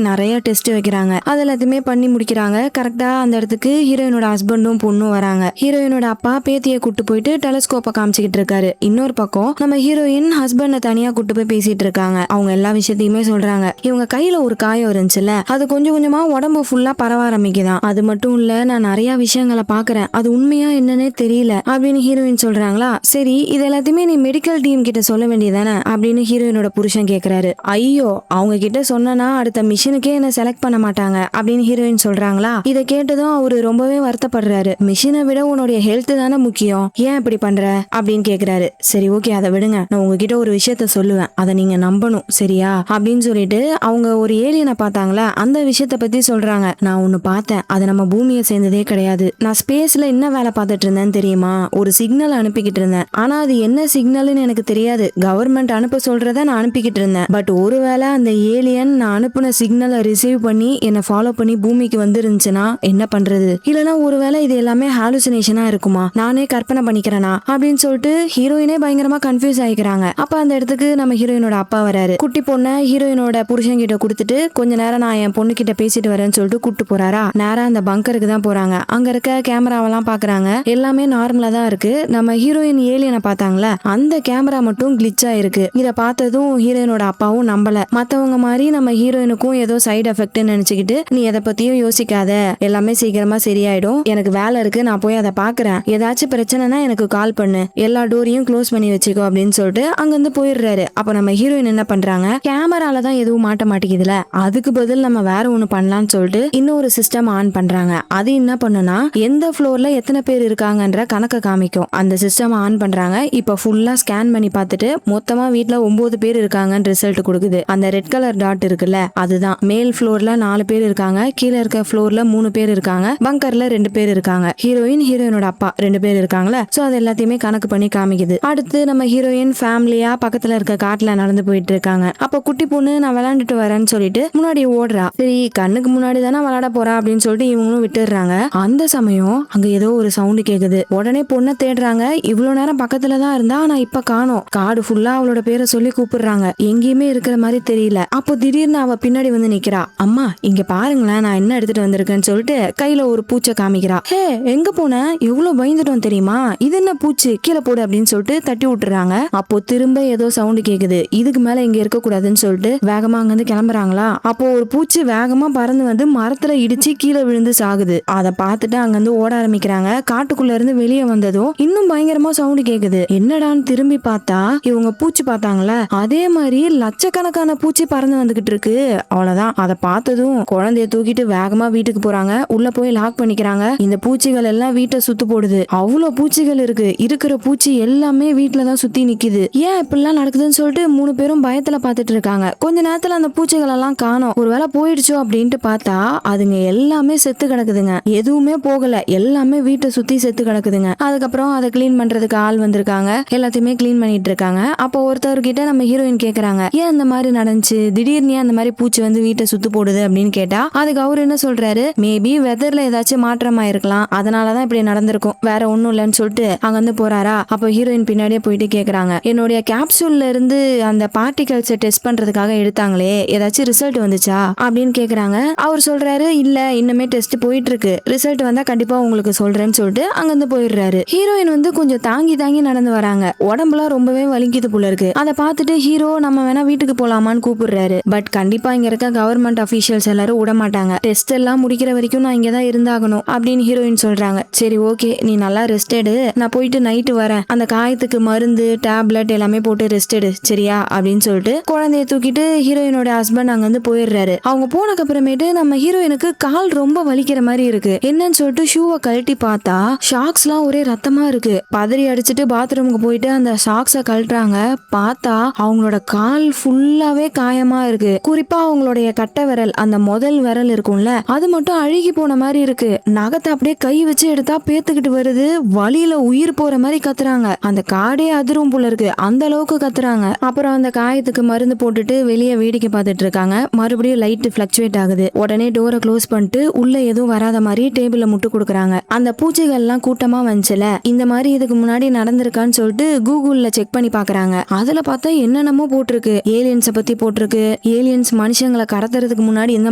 Speaker 1: நிறைய டெஸ்ட் வைக்கிறாங்க. அது எல்லாத்தையுமே பண்ணி முடிக்கிறாங்க. கரெக்டா அந்த இடத்துக்கு ஹீரோயினோட ஹஸ்பண்டும் பொண்ணும் வராங்க. ஹீரோயினோட அப்பா பேத்தியை கூட்டு போயிட்டு டெலஸ்கோப்பை காமிச்சிக்கிட்டு இருக்காரு. இன்னொரு பக்கம் நம்ம ஹீரோயின் ஹஸ்பண்ட தனியா கூட்டு போய் பேசிட்டு இருக்காங்க. அவங்க எல்லா விஷயத்தையுமே சொல்றாங்க. இவங்க கையில ஒரு காயம் இருந்துச்சுல, அது கொஞ்சம் கொஞ்சமா உடம்பு ஃபுல்லா பரவ ஆரம்பிக்குதான். அது மட்டும் இல்ல, நான் நிறைய விஷயங்களை பாக்குறேன், அது உண்மையா என்னன்னே தெரியல அப்படின்னு ஹீரோயின் சொல்றாங்களா. சரி, இது எல்லாத்தையுமே நீ மெடிக்கல் டீம் கிட்ட சொல்ல வேண்டியதானே அப்படின்னு ஹீரோயினோட புருஷன் கேக்குறாரு. ஐயோ, அவங்க கிட்ட சொன்னா அடுத்த மிஷினுக்கே என்ன செலக்ட் பண்ண மாட்டாங்க அப்படின்னு ஹீரோயின் சொல்றாங்களா. இதை கேட்டதும் அவரு ரொம்பவே வருத்தப்படுறாரு. மிஷினை விட உன்னுடைய ஹெல்த் தானே முக்கியம், ஏன் இப்படி பண்ற அப்படின்னு கேக்குறாரு. சரி ஓகே, அதை விடுங்க, நான் உங்ககிட்ட ஒரு விஷயத்த சொல்லுவேன், அதை நீங்க நம்பணும் சரியா அப்படின்னு சொல்லிட்டு அவங்க ஒரு ஏலியனை பார்த்தாங்களா, அந்த விஷயத்த பத்தி சொல்றாங்க. நான் ஒண்ணு பார்த்தேன், அது நம்ம பூமியை சேர்ந்ததே கிடையாது. நான் ஸ்பேஸ்ல என்ன வேலை பார்த்துட்டு இருந்தேன்னு தெரியுமா, ஒரு சிக்னல் அனுப்பிக்கிட்டு இருந்தேன். ஆனா அது என்ன சிக்னல்னு எனக்கு தெரியாது. கவர்மெண்ட் அனுப்ப சொல்றத நான் அனுப்பிக்கிட்டு இருந்தேன். பட் ஒருவேளை அந்த ஏலியன் நான் அனுப்புன சிக்னலை ரிசீவ் பண்ணி என்ன ஃபாலோ பண்ணி பூமிக்கு வந்துருந்துச்சுன்னா என்ன பண்றது? இல்லனா ஒருவேளை இது எல்லாமே ஹாலுசினேஷனா இருக்குமா, நானே கற்பனை பண்ணிக்கிறேனா அப்படின்னு சொல்லிட்டு ஹீரோயினே பயங்கரமா கன்ஃபியூஸ் ஆயிக்கிறாங்க. அப்ப அந்த இடத்துக்கு நம்ம ஹீரோயினோட அப்பா வராரு. குட்டி பொண்ணை ஹீரோயினோட புருஷன் கிட்ட கொடுத்துட்டு கொஞ்ச நேரம் நான் என் பொண்ணு கிட்ட பேசிட்டு வரேன்னு சொல்லிட்டு கூட்டு போறாரா. நேரா அந்த பங்கருக்கு தான் போறாங்க. அங்க இருக்க கேமராவெல்லாம் பாக்குறாங்க. எல்லாமே நார்மலா தான் இருக்கு. நம்ம ஹீரோயின் ஏலியனை பார்த்தாங்களா, அந்த கேமரா மட்டும் கிளிச்சா இருக்கு. இத பார்த்ததும் ஹீரோயினோட அப்பாவும் நம்பல. மத்தவங்க மாதிரி நம்ம ஹீரோயினுக்கும் ஏதோ சைடு எஃபெக்ட் நினைச்சுக்கிட்டு, நீ எதை பத்தியும் யோசிக்காத, எல்லாமே சீக்கிரமா சரியாயிடும், எனக்கு வேலை இருக்கு, நான் போய் அதை பாக்குறேன், ஏதாச்சும் பிரச்சனைனா எனக்கு கால் பண்ணு, எல்லா டோரையும் க்ளோஸ் பண்ணி வச்சுக்கோ அப்படின்னு சொல்லிட்டு அங்கிருந்து போயிடுறாரு. அப்ப நம்ம ஹீரோயின் என்ன பண்றாங்க, கேமரால தான் எதுவும் மாட்ட மாட்டேங்குதுல, அதுக்கு பதில் நம்ம வேற ஒண்ணு பண்ணலாம்னு சொல்லிட்டு இன்னொரு சிஸ்டம் ஆன் பண்றாங்க. அது என்ன பண்ணுனா, எந்த ஃப்ளோர்ல எத்தனை பேர் இருக்காங்கன்ற கணக்க காமிக்கும். அந்த சிஸ்டம் ஆன் பண்றாங்க. இப்ப ஃபுல்லா ஸ்கேன் பண்ணி பார்த்துட்டு மொத்தமா வீட்டுல 9 பேர் இருக்காங்கன்னு ரிசல்ட் கொடுக்குது. அந்த ரெட் கலர் டாட் இருக்குல்ல, அதுதான் மேல் ஃப்ளோர்ல 4 பேர் இருக்காங்க, கீழே இருக்க ஃப்ளோர்ல 3 பேர் இருக்காங்க, பங்கர்ல 2 பேர் இருக்காங்க, ஹீரோயினோட அப்பா 2 பேர் இருக்காங்களா. சோ அது எல்லாத்தையுமே கணக்கு பண்ணி காமிக்குது. அடுத்து நம்ம ஹீரோயின் ஃபேமிலியா பக்கத்துல இருக்க காட்டுல நடந்து போயிட்டு இருக்காங்க. அப்ப குட்டி பொண்ணு நான் விளையாண்டுட்டு வரேன்னு சொல்லிட்டு முன்னாடி ஓடுறா. சரி, கண்ணுக்கு முன்னாடி தானே விளையாட போறா அப்படின்னு சொல்லிட்டு இவங்களும் விட்டுடுறாங்க. அந்த சமயம் அங்க ஏதோ ஒரு சவுண்ட் கேக்குது. உடனே பொண்ணை தேடுறாங்க. இவ்வளவு நேரம் பக்கத்துல தான் இருந்தா, ஆனா இப்ப காணோம். காடு ஃபுல்லா அவளோட பேரை சொல்லி கூப்பிடுறாங்க. எங்கேயுமே இருக்கிற மாதிரி தெரியல. அப்போ திடீர்னு அவ பின்னாடி வந்து நிக்கிறா. அம்மா இங்க பாருங்களேன், நான் என்ன எடுத்துட்டு வந்திருக்கேன்னு சொல்லிட்டு கையில ஒரு பூச்சை காமிக்கிறா. ஹே, எங்க போன, எவ்வளவு பயந்துட்டோம் தெரியுமா, இது என்ன பூச்சி, கீழே போடு அப்படின்னு சொல்லிட்டு தட்டி விட்டுறாங்க. அப்போ திரும்ப ஏதோ சவுண்ட் கேக்குது. இதுக்கு மேல இங்க இருக்க கூடாதுன்னு சொல்லிட்டு வேகமா அங்கிருந்து கிளம்புறாங்களா. அப்போ ஒரு பூச்சி வேகமா பறந்து வந்து மரத்துல இடிச்சு கீழே விழுந்து சாகுது. அதை பார்த்துட்டு அங்கிருந்து ஓட ஆரம்பிக்கிறாங்க. காட்டுக்குள்ள இருந்து வெளியே வந்ததும் இன்னும் பயங்கரமா சவுண்ட் கேக்குது. என்னடான்னு திரும்பி பார்த்தா இவங்க பூச்சி பார்த்தாங்கள, அதே மாதிரி லட்சக்கணக்கான பூச்சி பறந்து வந்துகிட்டு இருக்கு. அவ்வளவுதான். அதை பார்த்ததும் குழந்தைய தூக்கிட்டு வேகமா வீட்டுக்கு போறாங்க. உள்ள போய் லாக் பண்ணிக்கிறாங்க. இந்த பூச்சிகள் எல்லாம் வீட்டை சுத்து போடுது. அவ்வளவு பூச்சிகள் இருக்கு. இருக்கிற பூச்சி எல்லாமே வீட்டுலதான் சுத்தி நிக்குது. ஏன் இப்படிலாம் நடக்குதுன்னு சொல்லிட்டு 3 பேரும் பயத்துல பாத்துட்டு இருக்காங்க. கொஞ்ச நேரத்துல அந்த பூச்சிகள் எல்லாம் காணோம். ஒருவேளை போயிடுச்சோ அப்படின்ட்டு பார்த்தா அதுங்க எல்லாமே செத்து கிடக்குதுங்க. எதுவுமே போகல, எல்லாமே வீட்டை சுத்தி செத்து கிடக்குதுங்க. அதுக்கப்புறம் அதை கிளீன் பண்றதுக்கு ஆள் வந்திருக்காங்க. எல்லாத்தையுமே கிளீன் பண்ணிட்டு இருக்காங்க. அப்போ ஒருத்தர்கிட்ட நம்ம ஹீரோயின் கேக்குறாங்க, ஏன் அந்த மாதிரி நடந்துச்சு, திடீர்னு அந்த மாதிரி பூச்சி வந்து வீட்டை சுத்து போடுது அப்படின்னு கேட்டா, அதுக்கு அவரு என்ன சொல்றாரு, மேபி வெதர்ல ஏதாச்சும் மாற்றமா இருக்கலாம், அதனாலதான் இப்படி நடந்திருக்கும், வேற ஒண்ணும் இல்லைன்னு சொல்லிட்டு அங்க வந்து போறாரா. அப்போ ஹீரோயின் பின்னாடியே போயிட்டு கேக்குறாங்க, என்னுடைய கேப்சூல்ல இருந்து அந்த பார்ட்டிகல்ஸை டெஸ்ட் பண்றதுக்காக எடுத்தாங்களே, ஏதாச்சும் ரிசல்ட் வந்துச்சா அப்படின்னு கேக்குறாங்க. அவர் சொல்றாரு, இல்ல இன்னுமே டெஸ்ட் போயிட்டு இருக்கு, ரிசல்ட் வந்தா கண்டிப்பா உங்களுக்கு சொல்றேன்னு சொல்லிட்டு அங்க வந்து போயிடுறாரு. ஹீரோயின் வந்து கொஞ்சம் தாங்கி தாங்கி நடந்து வராங்க. உடம்புலாம் ரொம்பவே வலிக்குது போல இருக்கு. அதை பார்த்துட்டு ஹீரோ நம்ம வேணா வீட்டுக்கு போலாமான்னு கூப்பிடுறாரு. பட் கண்டிப்பா இங்க இருக்க கவர்மெண்ட் அபிஷியல்ஸ் எல்லாரும் விட மாட்டாங்க. டெஸ்ட் எல்லாம் முடிக்கிற வரைக்கும் நான் இங்கதான் இருந்தாகணும் அப்படின்னு ஹீரோயின் சொல்றாங்க. சரி ஓகே, நீ நல்லா ரெஸ்ட் எடு, நான் போயிட்டு நைட்டு வரேன், அந்த காயத்துக்கு மருந்து டேப்லெட் எல்லாமே போட்டு ரெஸ்ட் எடு சரியா அப்படின்னு சொல்லிட்டு குழந்தைய தூக்கிட்டு ஹீரோயினோட ஹஸ்பண்ட் அங்க வந்து போயிடுறாரு. அவங்க போனக்கு அப்புறமேட்டு நம்ம ஹீரோயினுக்கு கால் ரொம்ப வலிக்கிற மாதிரி இருக்கு. என்னன்னு சொல்லிட்டு ஷூவை கழட்டி பார்த்தா ஷாக்ஸ் எல்லாம் ஒரே ரத்தமா இருக்கு. பதறி அடிச்சுட்டு பாத்ரூமுக்கு போயிட்டு அந்த ஷாக்ஸ கழட்டுறாங்க. பார்த்தா அவங்களோட கால் ஃபுல்லாவே காயமா இருக்கு. குறிப்பா அவங்களுடைய கட்டை விரல், அந்த முதல் விரல் இருக்கும்ல, அது மட்டும் அழுகி போன மாதிரி இருக்கு. நகத்தை அப்படியே கை வச்சு எடுத்தா பேத்துக்கிட்டு வருது. வலியில உயிர் போற மாதிரி கத்துறாங்க. அந்த காடே அதிரும் போல இருக்கு, அந்த அளவுக்கு கத்துறாங்க. அப்புறம் அந்த காயத்துக்கு மருந்து போட்டுட்டு வெளியே வேடிக்கை பார்த்துட்டு இருக்காங்க. மறுபடியும் லைட் பிளக்சுவேட் ஆகுது. உடனே டோரை க்ளோஸ் பண்ணிட்டு உள்ள எதுவும் வராத மாதிரி டேபிள்ல முட்டு கொடுக்குறாங்க. அந்த பூச்சிகள் எல்லாம் கூட்டமா வந்துச்சுல, இந்த மாதிரி இதுக்கு முன்னாடி நடந்திருக்கான்னு சொல்லிட்டு கூகுள்ல செக் பண்ணி பாக்குறாங்க. அதுல பார்த்தா என்ன என்னென்னமோ போட்டிருக்கு. ஏலியன்ஸை பத்தி போட்டிருக்கு, ஏலியன்ஸ் மனுஷங்களை கடத்துறதுக்கு முன்னாடி இந்த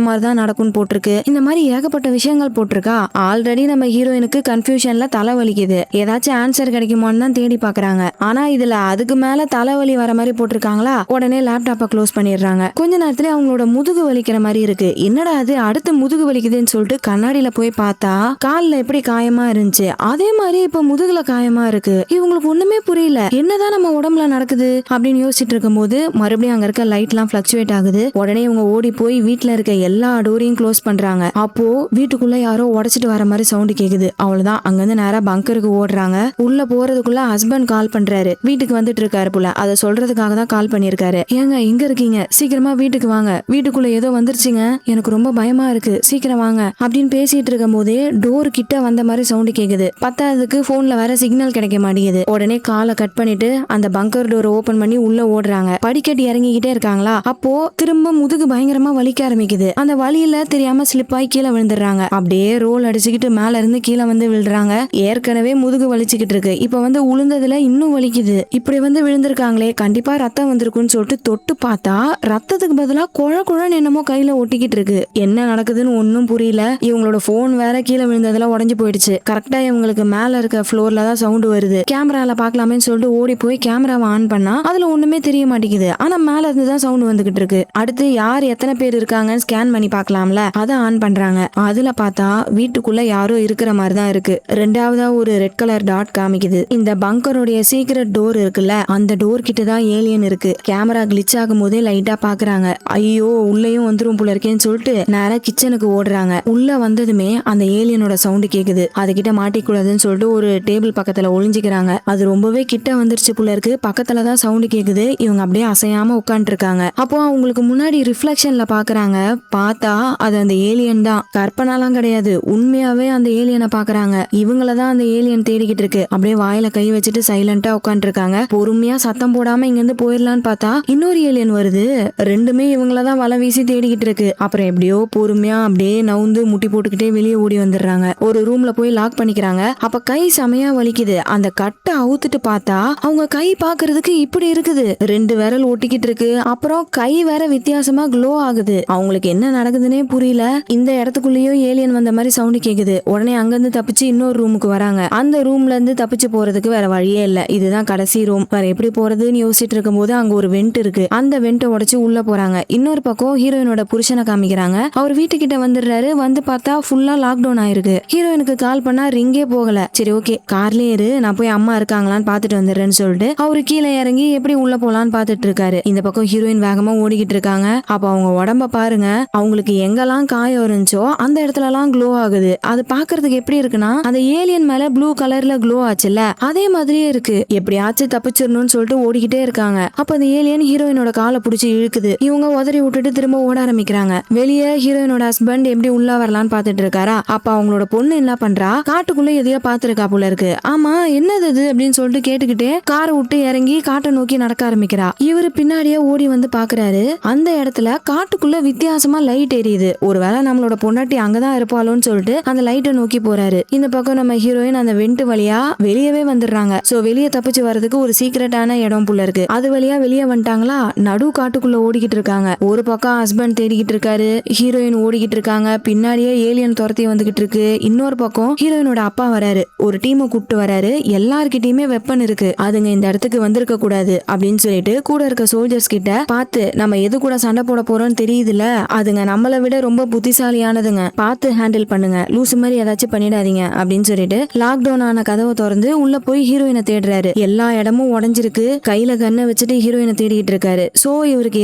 Speaker 1: மாதிரி தான் நடக்கும்னு போட்டிருக்கு. இந்த மாதிரி ஏகப்பட்ட விஷயங்கள் போட்டிருக்கா. ஆல்ரெடி நம்ம ஹீரோயினுக்கு கன்ஃபியூஷன்ல தலைவலிக்குது. ஏதாச்சும் ஆன்சர் கிடைக்குமான்னு தான் தேடி பாக்குறாங்க. ஆனா இதுல அதுக்கு மேல தலைவலி வர மாதிரி போட்டிருக்காங்களா, உடனே லேப்டாப்பை க்ளோஸ் பண்ணிடுறாங்க. கொஞ்ச நேரத்துல அவங்களோட முதுகு வலிக்கிற மாதிரி இருக்கு. என்னடா அது அடுத்து முதுகு வலிக்குதுன்னு சொல்லிட்டு கண்ணாடியில போய் பார்த்தா கால்ல எப்படி காயமா இருந்துச்சு, அதே மாதிரி இப்ப முதுகுல காயமா இருக்கு. இவங்களுக்கு ஒண்ணுமே புரியல, என்னதான் நம்ம உடம்புல நடக்குது அப்படின்னு யோசிச்சுட்டு இருக்கும் போது மறுபடியும் அங்க இருக்க லைட் எல்லாம் பிளக்சுவேட் ஆகுது. உடனே இவங்க ஓடி போய் வீட்டுல இருக்க எல்லா டோரையும் க்ளோஸ் பண்றாங்க. அப்போ வீட்டுக்குள்ள யாரோ உடைச்சிட்டு வர மாதிரி சவுண்ட் கேக்குது. அவ்வளவுதான், அங்க இருந்து நேரா பங்கருக்கு ஓடுறாங்க. உள்ள போறதுக்குள்ள ஹஸ்பண்ட் கால் பண்றாரு. வீட்டுக்கு வந்துட்டு இருக்காரு போல, அதை சொல்றதுக்காக தான் கால் பண்ணிருக்காரு. ஏங்க எங்க இருக்கீங்க, சீக்கிரமா வீட்டுக்கு வாங்க, வீட்டுக்குள்ள ஏதோ வந்துருச்சுங்க, எனக்கு ரொம்ப பயமா இருக்கு, சீக்கிரம் வாங்க அப்படின்னு பேசிட்டு இருக்கும் போதே டோர் கிட்ட வந்த மாதிரி சவுண்ட் கேக்குது. பத்தாவதுக்கு போன்ல வேற சிக்னல் கிடைக்க மாட்டேங்குது. உடனே காலை கட் பண்ணிட்டு அந்த பங்கர் டோரை ஓபன் பண்ணி உள்ள ஓடுறாங்க. படிக்கட்டு இறங்கிக்கிட்டே இருக்காங்களா, அப்போ திரும்ப முதுகு பயங்கரமா வலிக்க ஆரம்பிக்குது. அந்த வலியில தெரியாம ஸ்லிப் ஆகி கீழே விழுந்துடுறாங்க. அப்படியே ரோல் அடிச்சுக்கிட்டு மேல இருந்து கீழே வந்து விழுறாங்க. ஏற்கனவே முதுகு வலிச்சுக்கிட்டு இருக்கு, இப்ப வந்து உளுந்ததுல இன்னும் வலிக்குது. இப்படி வந்து விழுந்திருக்காங்களே, கண்டிப்பா ரத்தம் வந்திருக்குன்னு சொல்லிட்டு தொட்டு பார்த்தா ரத்தத்துக்கு பதிலா குழ குழன்னு என்னமோ கையில ஒட்டிக்கிட்டு இருக்கு. என்ன நடக்குதுன்னு ஒன்னும் புரியல. இவங்களோட போன் வேற கீழே விழுந்ததுல உடஞ்சு போயிடுச்சு. கரெக்டா இவங்களுக்கு மேல இருக்க ஃப்ளோர்ல தான் சவுண்ட் வருது. கேமரால பாக்கலாமேன்னு சொல்லிட்டு ஓடி போய் கேமராவை ஆன் பண்ணா அதுல ஒண்ணுமே தெரிய மாட்டேங்குது. ஆனா மேல இருந்து தான் சவுண்ட் வந்துகிட்டு இருக்கு. அடுத்து யார் எத்தனை பேர் இருக்காங்கன்னு ஸ்கேன் பண்ணி பாக்கலாம்ல, அதை ஆன் பண்றாங்க. அதுல பார்த்தா வீட்டுக்குள்ள யாரோ இருக்கிற மாதிரி தான் இருக்கு. ரெண்டாவதா ஒரு ரெட் கலர் டாட் காமிக்குது. இந்த பங்கருடைய சீக்ரெட் டோர் இருக்குல்ல, அந்த டோர் கிட்ட தான் ஏலியன் இருக்கு. கேமரா கிளிச் ஆகும் போதே லைட்டா பாக்குறாங்க. ஐயோ உள்ளேயும் வந்துரும் போல இருக்கேன்னு சொல்லிட்டு நேரா கிச்சனுக்கு ஓடுறாங்க. உள்ள வந்ததுமே அந்த ஏலியனோட சவுண்ட் கேக்குது. அதுகிட்ட மாட்டிக்கூடாதுன்னு சொல்லிட்டு ஒரு டேபிள் பக்கத்துல ஒளிஞ்சுக்கிறாங்க. அது ரொம்பவே கிட்ட வந்துருச்சு போல இருக்கு. பக்கத்துலதான் சவுண்ட் கேக்குது. இவங்க அப்படியே அசையாம உட்காந்து இருக்காங்க. அப்போ அவங்களுக்கு முன்னாடி ரிஃப்ளெக்ஷன்ல பாக்குறாங்க. பார்த்தா அது அந்த ஏலியன் தான், கற்பனாலாம் கிடையாது. உண்மையாவே அந்த ஏலியனை பாக்குறாங்க. இவங்களதான் அந்த ஏலியன் தேடிக்கிட்டு இருக்கு. அப்படியே வாயில கை வச்சுட்டு சைலண்டா உட்காந்து இருக்காங்க. பொறுமையா சத்தம் போடாம இங்க இருந்து போயிடலான்னு பார்த்தா இன்னொரு ஏலியன் வருது. ரெண்டுமே இவங்களதான் வலை வீசி தேடிக்கிட்டு இருக்கு. அப்புறம் எப்படியோ பொறுமையா அப்படியே நவுந்து முட்டி போட்டுக்கிட்டே வெளியே ஓடி வந்துடுறாங்க. ஒரு ரூம்ல போய் லாக் பண்ணிக்கிறாங்க. அப்ப கை செமையா வலிக்குது. அந்த கட்டை அவுத்துட்டு பார்த்தா அவங்க கை பாக்குறதுக்கு இப்படி இருக்குது. 2 விரல் ஒட்டிக்கிட்டு இருக்கு. அப்புறம் கை வேற வித்தியாசமா க்ளோ ஆகுது. அவங்களுக்கு என்ன நடக்குதுன்னே புரியல. இந்த இடத்துக்குள்ளேயும் ஏலியன் வந்த மாதிரி சவுண்ட் கேக்குது. உடனே அங்கிருந்து தப்பிச்சு இன்னொரு ரூமுக்கு வராங்க. அந்த ரூம்ல இருந்து தப்பிச்சு போறதுக்கு வேற வழியே இல்ல. இதுதான் கடைசி ரூம். வேற எப்படி போறதுன்னு யோசிச்சுட்டு இருக்கும் போது அங்க ஒரு வெண்ட் இருக்கு. அந்த வெண்ட்டை உடைச்சு உள்ள போறாங்க. இன்னொரு பக்கம் ஹீரோயினோட புருஷனை காமிக்கிறாங்க. அவர் வீட்டுக்கிட்ட வந்துடுறாரு. வந்து பார்த்தா ஃபுல்லா லாக்டவுன் ஆயிருக்கு. ஹீரோயினுக்கு கால் பண்ணா ரிங்கே போகல. சரி ஓகே கார்லயே இரு, நான் போய் அம்மா இருக்காங்களான்னு பாத்துட்டு வந்துடுறேன்னு சொல்லிட்டு அவரு கீழே இறங்கி எப்படி உள்ள போலான்னு பாத்துட்டு இருக்காரு. இந்த பக்கம் ஹீரோயின் வேகமா ஓடிக்கிட்டு இருக்காங்க. அப்ப அவங்க உடம்ப பாருங்க, அவங்களுக்கு எங்கெல்லாம் காயம் இருந்துச்சோ அந்த இடத்துல எல்லாம் க்ளோ ஆகுது. அது பாக்குறதுக்கு எப்படி இருக்குன்னா அந்த ஏலியன் மேல ப்ளூ கலர்ல க்ளோ ஆச்சுல்ல, அதே மாதிரியே இருக்கு. எப்படியாச்சும் தப்பிச்சிடணும்னு சொல்லிட்டு ஓடிக்கிட்டே இருக்காங்க. அப்ப அந்த ஏலியன் ஹீரோயினோட காலை பிடிச்சி இழுக்குது. இவங்க உதறி விட்டுட்டு திரும்ப ஓட ஆரம்பிக்கிறாங்க. வெளியே ஹீரோயினோட ஹஸ்பண்ட் எப்படி உள்ள வரலான்னு பாத்துட்டு இருக்காரா. அப்ப அவங்களோட பொண்ணு என்ன பண்றா, காட்டுக்குள்ள எதையோ பாத்துருக்கா போல இருக்கு. ஆமா என்னது இது அப்படின்னு சொல்லிட்டு கேட்டுக்கிட்டே காரை விட்டு இறங்கி காட்டை நோக்கி நடக்க ஆரம்பிக்கிறா. இவரு பின்னாடியே ஓடி வந்து பாக்குறாரு. அந்த இடத்துல காட்டுக்குள்ள வித்தியாசமா லைட் எரியுது. ஒருவேளை நம்மளோட பொண்டாட்டி அங்கதான் இருப்பாளோன்னு சொல்லிட்டு அந்த லைட்டை நோக்கி போறாரு. இந்த பக்கம் நம்ம ஹீரோயின் அந்த வெண்ட் வழியா வெளியவே வந்துடுறாங்க. சோ வெளியே தப்பிச்சு வர்றதுக்கு ஒரு சீக்ரெட்டான இடம் போல இருக்கு. அது வழியா வெளியே வந்துட்டாங்களா, நடு காட்டுக்குள்ள ஓடிக்கிட்டு இருக்காங்க. ஒரு பக்கம் ஹஸ்பண்ட் தேடிக்கிட்டு இருக்காரு, ஹீரோயின் ஓடிக்கிட்டு இருக்காங்க. பின்னாடியே ஏலியன் துரத்தி வந்துகிட்டு இருக்கு. இன்னொரு பக்கம் ஹீரோயினோட அப்பா வராரு. ஒரு டீமை கூப்பிட்டு வராரு. எல்லார்கிட்டயுமே வெப்பன் இருக்கு. அதுங்க இந்த இடத்துக்கு வந்திருக்க கூடாது அப்படின்னு சொல்லிட்டு கூட இருக்க சோல்ஜர்ஸ் கிட்ட பார்த்து நம்ம எது கூட சண்டை போட போறோம்னு தெரியுதுல, அதுங்க நம்மளை விட ரொம்ப புத்திசாலியானதுங்க, பார்த்து ஹேண்டில் பண்ணுங்க, லூசு மாதிரி ஏதாச்சும் பண்ணிடாதீங்க அப்படின்னு சொல்லிட்டு லாக்டவுன் ஆன கதவை திறந்து உள்ள போய் ஹீரோயினை தேடுறாரு. எல்லா இடமும் உடஞ்சிருக்கு. கையில கண்ணை வச்சுட்டு ஹீரோயினை தேடிட்டு இருக்காரு. சோ இவருக்கு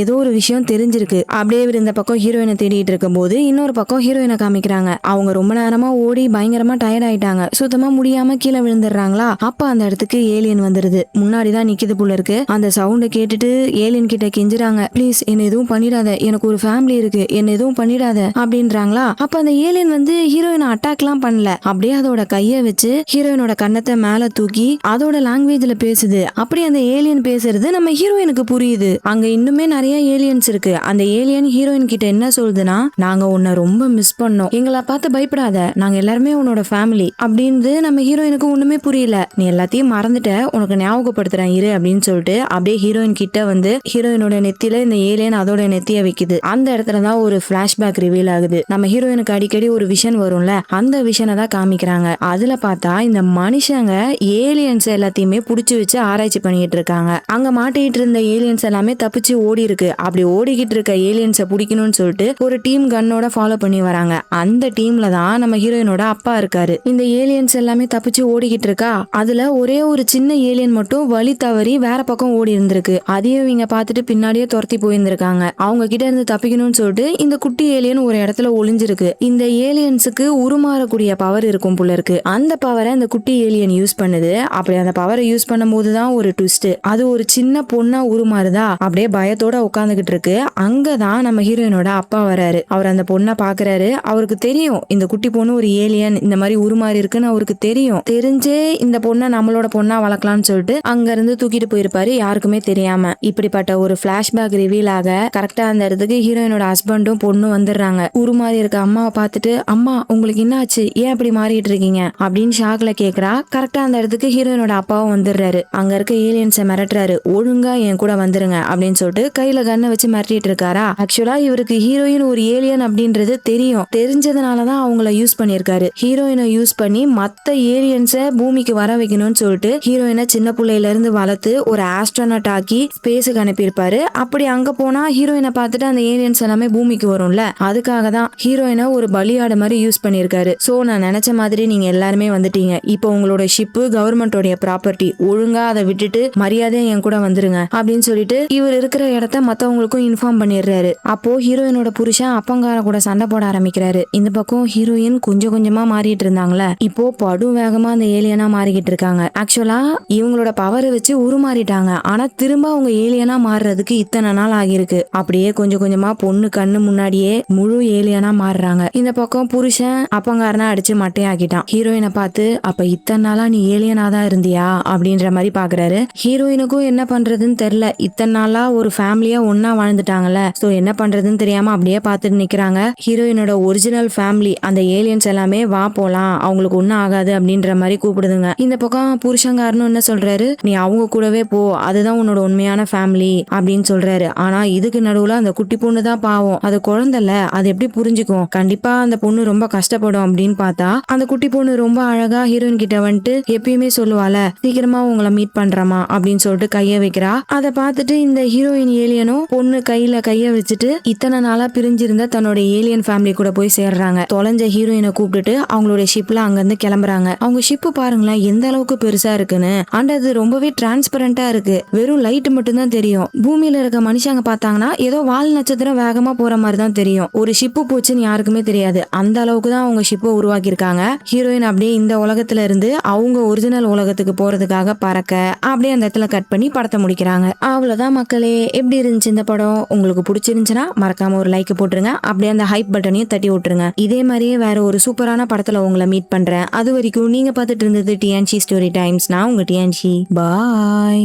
Speaker 1: ஏதோ ஒரு விஷயம் தெரிஞ்சிருக்கு. அப்படியே இவர் இந்த பக்கம் ஹீரோயினை தேடிட்டு இருக்கும் போது இன்னொரு பக்கம் ஹீரோயினை காமிக்கிறாங்க. அவங்க ரொம்ப நேரமா ஓடி பயங்கரமா டயர்ட் ஆயிட்டாங்க. சுத்தமா முடியாம கீழே விழுந்துடுறாங்களா. அப்ப அந்த இடத்துக்கு ஏலியன் வந்துருது. முன்னாடிதான் நிக்குது போல இருக்கு. அந்த சவுண்ட கேட்டுட்டு ஏலியன் கிட்ட கெஞ்சுறாங்க, ப்ளீஸ் என்ன எதுவும் பண்ணிடாத, எனக்கு ஒரு ஃபேமிலி இருக்கு, என்ன எதுவும் பண்ணிடாத அப்படின்றாங்களா. அப்ப அந்த ஏலியன் வந்து ஹீரோயினை அட்டாக் எல்லாம் பண்ணல. அப்படியே அதோட கைய வச்சு ஹீரோயினோட கண்ணத்தை மேல தூக்கி அதோட லாங்குவேஜ்ல பேசுது. அப்படி அந்த ஏலியன் பேசுறது நம்ம ஹீரோயினுக்கு புரியுது. அங்க இன்னுமே நிறைய ஏலியன்ஸ் இருக்கு. அந்த ஏலியன் ஹீரோயின் கிட்ட என்ன சொல்லுதுன்னா, நாங்க உன்னை ரொம்ப மிஸ் பண்ணோம், எங்களை பார்த்து பயப்படாத, நாங்க எல்லாருமே உன்னோட ஃபேமிலி அப்படின்னு. நம்ம ஹீரோயினுக்கு ஒண்ணுமே புரியல. நீ எல்லாத்தையும் மறந்துட்ட, உனக்கு ஞாபகப்படுத்துறேன் இரு அப்படின்னு சொல்லிட்டு அப்படியே ஹீரோயின் கிட்ட வந்து ஹீரோயினோட நெத்தியில இந்த ஏலியன் அதோட நெத்திய வைக்குது. அந்த இடத்துலதான் ஒரு பிளாஷ்பேக் ரிவீல் ஆகுது. நம்ம ஹீரோயினுக்கு அடிக்கடி ஒரு விஷன் வரும்ல, அந்த விஷனை தான் காமிக்கிறாங்க. அதுல பார்த்தா இந்த மனுஷங்க ஏலியன்ஸ் எல்லாத்தையுமே புடிச்சு வச்சு ஆராய்ச்சி பண்ணிட்டு இருக்காங்க. அங்க மாட்டிட்டு இருந்த ஏலியன்ஸ் எல்லாமே தப்பிச்சு ஓடி இருக்கு. அப்படி ஓடிக்கிட்டு இருக்க ஏலியன்ஸை பிடிக்கணும்னு சொல்லிட்டு ஒரு டீம் கன்னோட ஃபாலோ பண்ணி வராங்க. அந்த டீம்ல தான் நம்ம ஹீரோயினோட அப்பா இருக்காரு. இந்த ஏலியன்ஸ் எல்லாமே தப்பிச்சு ஓடிக்கிட்டு இருக்கா. அதுல ஒரே ஒரு சின்ன ஏலியன் மட்டும் வழி தவறி வேற பக்கம் ஓடி இருந்திருக்கு. அதையும் இவங்க பார்த்துட்டு பின்னாடியே துரத்தி போயிருந்திருக்காங்க. அவங்க கிட்ட இருந்து தப்பிக்கணும்னு சொல்லிட்டு இந்த குட்டி ஏலியன் ஒரு இடத்துல ஒளிஞ்சிருக்கு. இந்த ஏலியன்ஸுக்கு உருமாறக்கூடிய பவர் இருக்கும் போல இருக்கு. அந்த பவரை இந்த குட்டி ஏலியன் யூஸ் பண்ணுது. அப்படி அந்த பவரை யூஸ் பண்ணும் போதுதான் ஒரு ட்விஸ்ட். அது ஒரு சின்ன பொண்ணா உருமாறுதா. அப்படியே பயத்தோட உட்காந்துகிட்டு இருக்கு. அங்கதான் நம்ம ஹீரோயினோட அப்பா வராரு. அவர் அந்த பொண்ணை பாக்குறாரு. அவருக்கு தெரியும் இந்த குட்டி பொண்ணு ஒரு ஏலியன் இந்த மாதிரி உருமாறி இருக்குன்னு அவருக்கு தெரியும். தெரிஞ்சே இந்த பொண்ணை நம்மளோட பொண்ணா வளர்க்கலாம்னு சொல்லிட்டு அங்க இருந்து தூக்கிட்டு போயிருப்பாரு, யாருக்குமே தெரியாம. இப்படிப்பட்ட ஒரு பிளாஷ்பேக் ரிவீல் ஆக கரெக்டா அந்த இடத்துக்கு ஹீரோயினோட ஹஸ்பண்டும் பொண்ணும் வந்துடுறாங்க. உருமாறி இருக்க அம்மாவை பார்த்துட்டு, அம்மா உங்களுக்கு என்னாச்சு, ஏன் அப்படி மாறிட்டு இருக்கீங்க அப்படின்னு ஷாக்ல கேக்குறா. கரெக்டா அந்த இடத்துக்கு ஹீரோயினோட அப்பாவும் வந்துடுறாரு. அங்க இருக்க ஏலியன்ஸை மிரட்டுறாரு. ஒழுங்கா என் கூட வந்துருங்க அப்படின்னு சொல்லிட்டு கையில கண்ணை வச்சு மிரட்டிட்டு இருக்காரா. ஆக்சுவலா இவருக்கு ஹீரோயின் ஒரு ஏலியன் அப்படின்றது தெரியும். தெரிஞ்சதுனாலதான் அவங்கள யூஸ் பண்ணிருக்காரு. ஹீரோயினை யூஸ் பண்ணி மத்த ஏலியன்ஸை பூமிக்கு வர வைக்கணும்னு சொல்லிட்டு ஹீரோயினை சின்ன பிள்ளையில இருந்து வளர்த்து ஒரு ஆஸ்ட்ரோனட் ஆக்கி ஸ்பேஸுக்கு அனுப்பியிருப்பாரு. அப்படி அங்க போனா ஹீரோயினை பார்த்துட்டு அந்த ஏலியன்ஸ் எல்லாமே பூமிக்கு வரும்ல, அதுக்காக தான் ஹீரோயினை ஒரு பலியாடு மாதிரி யூஸ் பண்ணிருக்காரு. சோ நான் நினைச்ச மாதிரி நீங்க எல்லாருமே வந்துட்டீங்க. இப்போ உங்களோட ஷிப்பு கவர்மெண்டோடைய ப்ராப்பர்ட்டி, ஒழுங்கா அதை விட்டுட்டு மரியாதையா என் கூட வந்துருங்க அப்படின்னு சொல்லிட்டு இவர் இருக்கிற இடத்த மத்தவங்களுக்கும் இன்ஃபார்ம் பண்ணிடுறாரு. அப்போ ஹீரோயினோட புருஷன் அப்பங்கார கூட சண்டை போட ஆரம்பிக்கிறாரு. இந்த பக்கம் ஹீரோயின் கொஞ்சம் கொஞ்சமா மாறிட்டு இருந்தாங்களே, இப்போ படு வேகமா அந்த ஏலியனா மாறிக்கிட்டு இருக்காங்க. ஆக்சுவலா இவங்களோட பவரை வச்சு உருமாறிட்டாங்க. ஆனா திரும்ப அவங்க ஏலியனா மாறுறதுக்கு இத்தனை நாள் ஆகிருக்கு. அப்படியே கொஞ்சம் கொஞ்சமா பொண்ணு கண்ணு முன்னாடியே முழு ஏலியனா மாறுறாங்க. இந்த பக்கம் புருஷன் அப்பங்காரனா அடிச்சு மட்டையாக்கிட்டான். ஹீரோயினை பார்த்து, அப்ப இத்தனை நாளா நீ ஏலியனா தான் இருந்தியா அப்படின்ற மாதிரி பாக்குறாரு. ஹீரோயினுக்கும் என்ன பண்றதுன்னு தெரியல. இத்தனை நாளா ஒரு ஃபேமிலியா ஒன்னா வாழ்ந்துட்டாங்கல்ல, சோ என்ன பண்றதுன்னு தெரியாம அப்படியே பார்த்துட்டு நிக்கிறாங்க. ஹீரோயினோட ஒரிஜினல் ஃபேமிலி அந்த ஏலியன்ஸ் எல்லாமே வா போலாம், அவங்களுக்கு ஒன்னும் ஆகாது அப்படின்ற மாதிரி கூப்பிடுதுங்க. இந்த பக்கம் புருஷங்காரனும் என்ன சொல்றாரு, நீ அவங்க கூடவே போ, அதுதான் உன்னோட உண்மையான ஃபேமிலி அப்படின்னு சொல்றாரு. ஆனா இதுக்கு நடுவுல அந்த குட்டி பொண்ணு தான் பாவம். அது குழந்தைல, அது எப்படி புரிஞ்சுக்கும், கண்டிப்பா அந்த பொண்ணு ரொம்ப கஷ்டப்படும் அப்படின்னு பார்த்தா அந்த குட்டி பொண்ணு ரொம்ப அழகா ஹீரோயின் கிட்ட வந்துட்டு எப்பயுமே சொல்லுவால, சீக்கிரமா உங்களை மீட் பண்றமா அப்படின்னு சொல்லிட்டு கைய வைக்கிறா. அதை பார்த்துட்டு இந்த ஹீரோயின் ஏலியனும் பொண்ணு கையில கைய வச்சுட்டு இத்தனை நாளா பிரிஞ்சிருந்த தன்னோட ஏலியன் ஃபேமிலி கூட போய் சேர்றாங்க. தொலைஞ்ச ஹீரோயினை கூப்பிட்டுட்டு அவங்களோட ஷிப்ல அங்க இருந்து கிளம்புறாங்க. அவங்க ஷிப்பு பாருங்களேன் எந்த அளவுக்கு பெருசா இருக்குன்னு. அண்ட் அது ரொம்பவே டிரான்ஸ்பரண்டா இருக்கு. வெறும் லைட் மட்டும் தான் தெரியும். பூமியில இருக்க மனுஷங்க பார்த்தாங்கன்னா ஏதோ வால் நட்சத்திரம் வேகமா போற மாதிரி தான் தெரியும். ஒரு ஷிப்பு போச்சுன்னு யாருக்குமே தெரியாது. அந்த அளவுக்கு தான் அவங்க ஷிப்பை உருவாக்கி இருக்காங்க. ஹீரோயின் அப்படியே இந்த உலகத்துல இருந்து அவங்க ஒரிஜினல் உலகத்துக்கு போறதுக்காக பறக்க அப்படியே அந்த இடத்துல கட் பண்ணி படத்தை முடிக்கிறாங்க. அவ்வளவுதான் மக்களே. எப்படி இருந்துச்சு இந்த படம்? உங்களுக்கு பிடிச்சிருந்துச்சுன்னா மறக்காம ஒரு லைக் போட்டுருங்க. அப்படியே அந்த ஹைப் பட்டனையும் தட்டி விட்டுருங்க. இதே மாதிரியே வேற ஒரு சூப்பரான படத்துல உங்களை மீட் பண்றேன். அது வரைக்கும் நீங்க பார்த்துட்டு இருந்தது டிஎன்சி ஸ்டோரி டைம்ஸ். நான் உங்க டிஎன்சி. பாய்.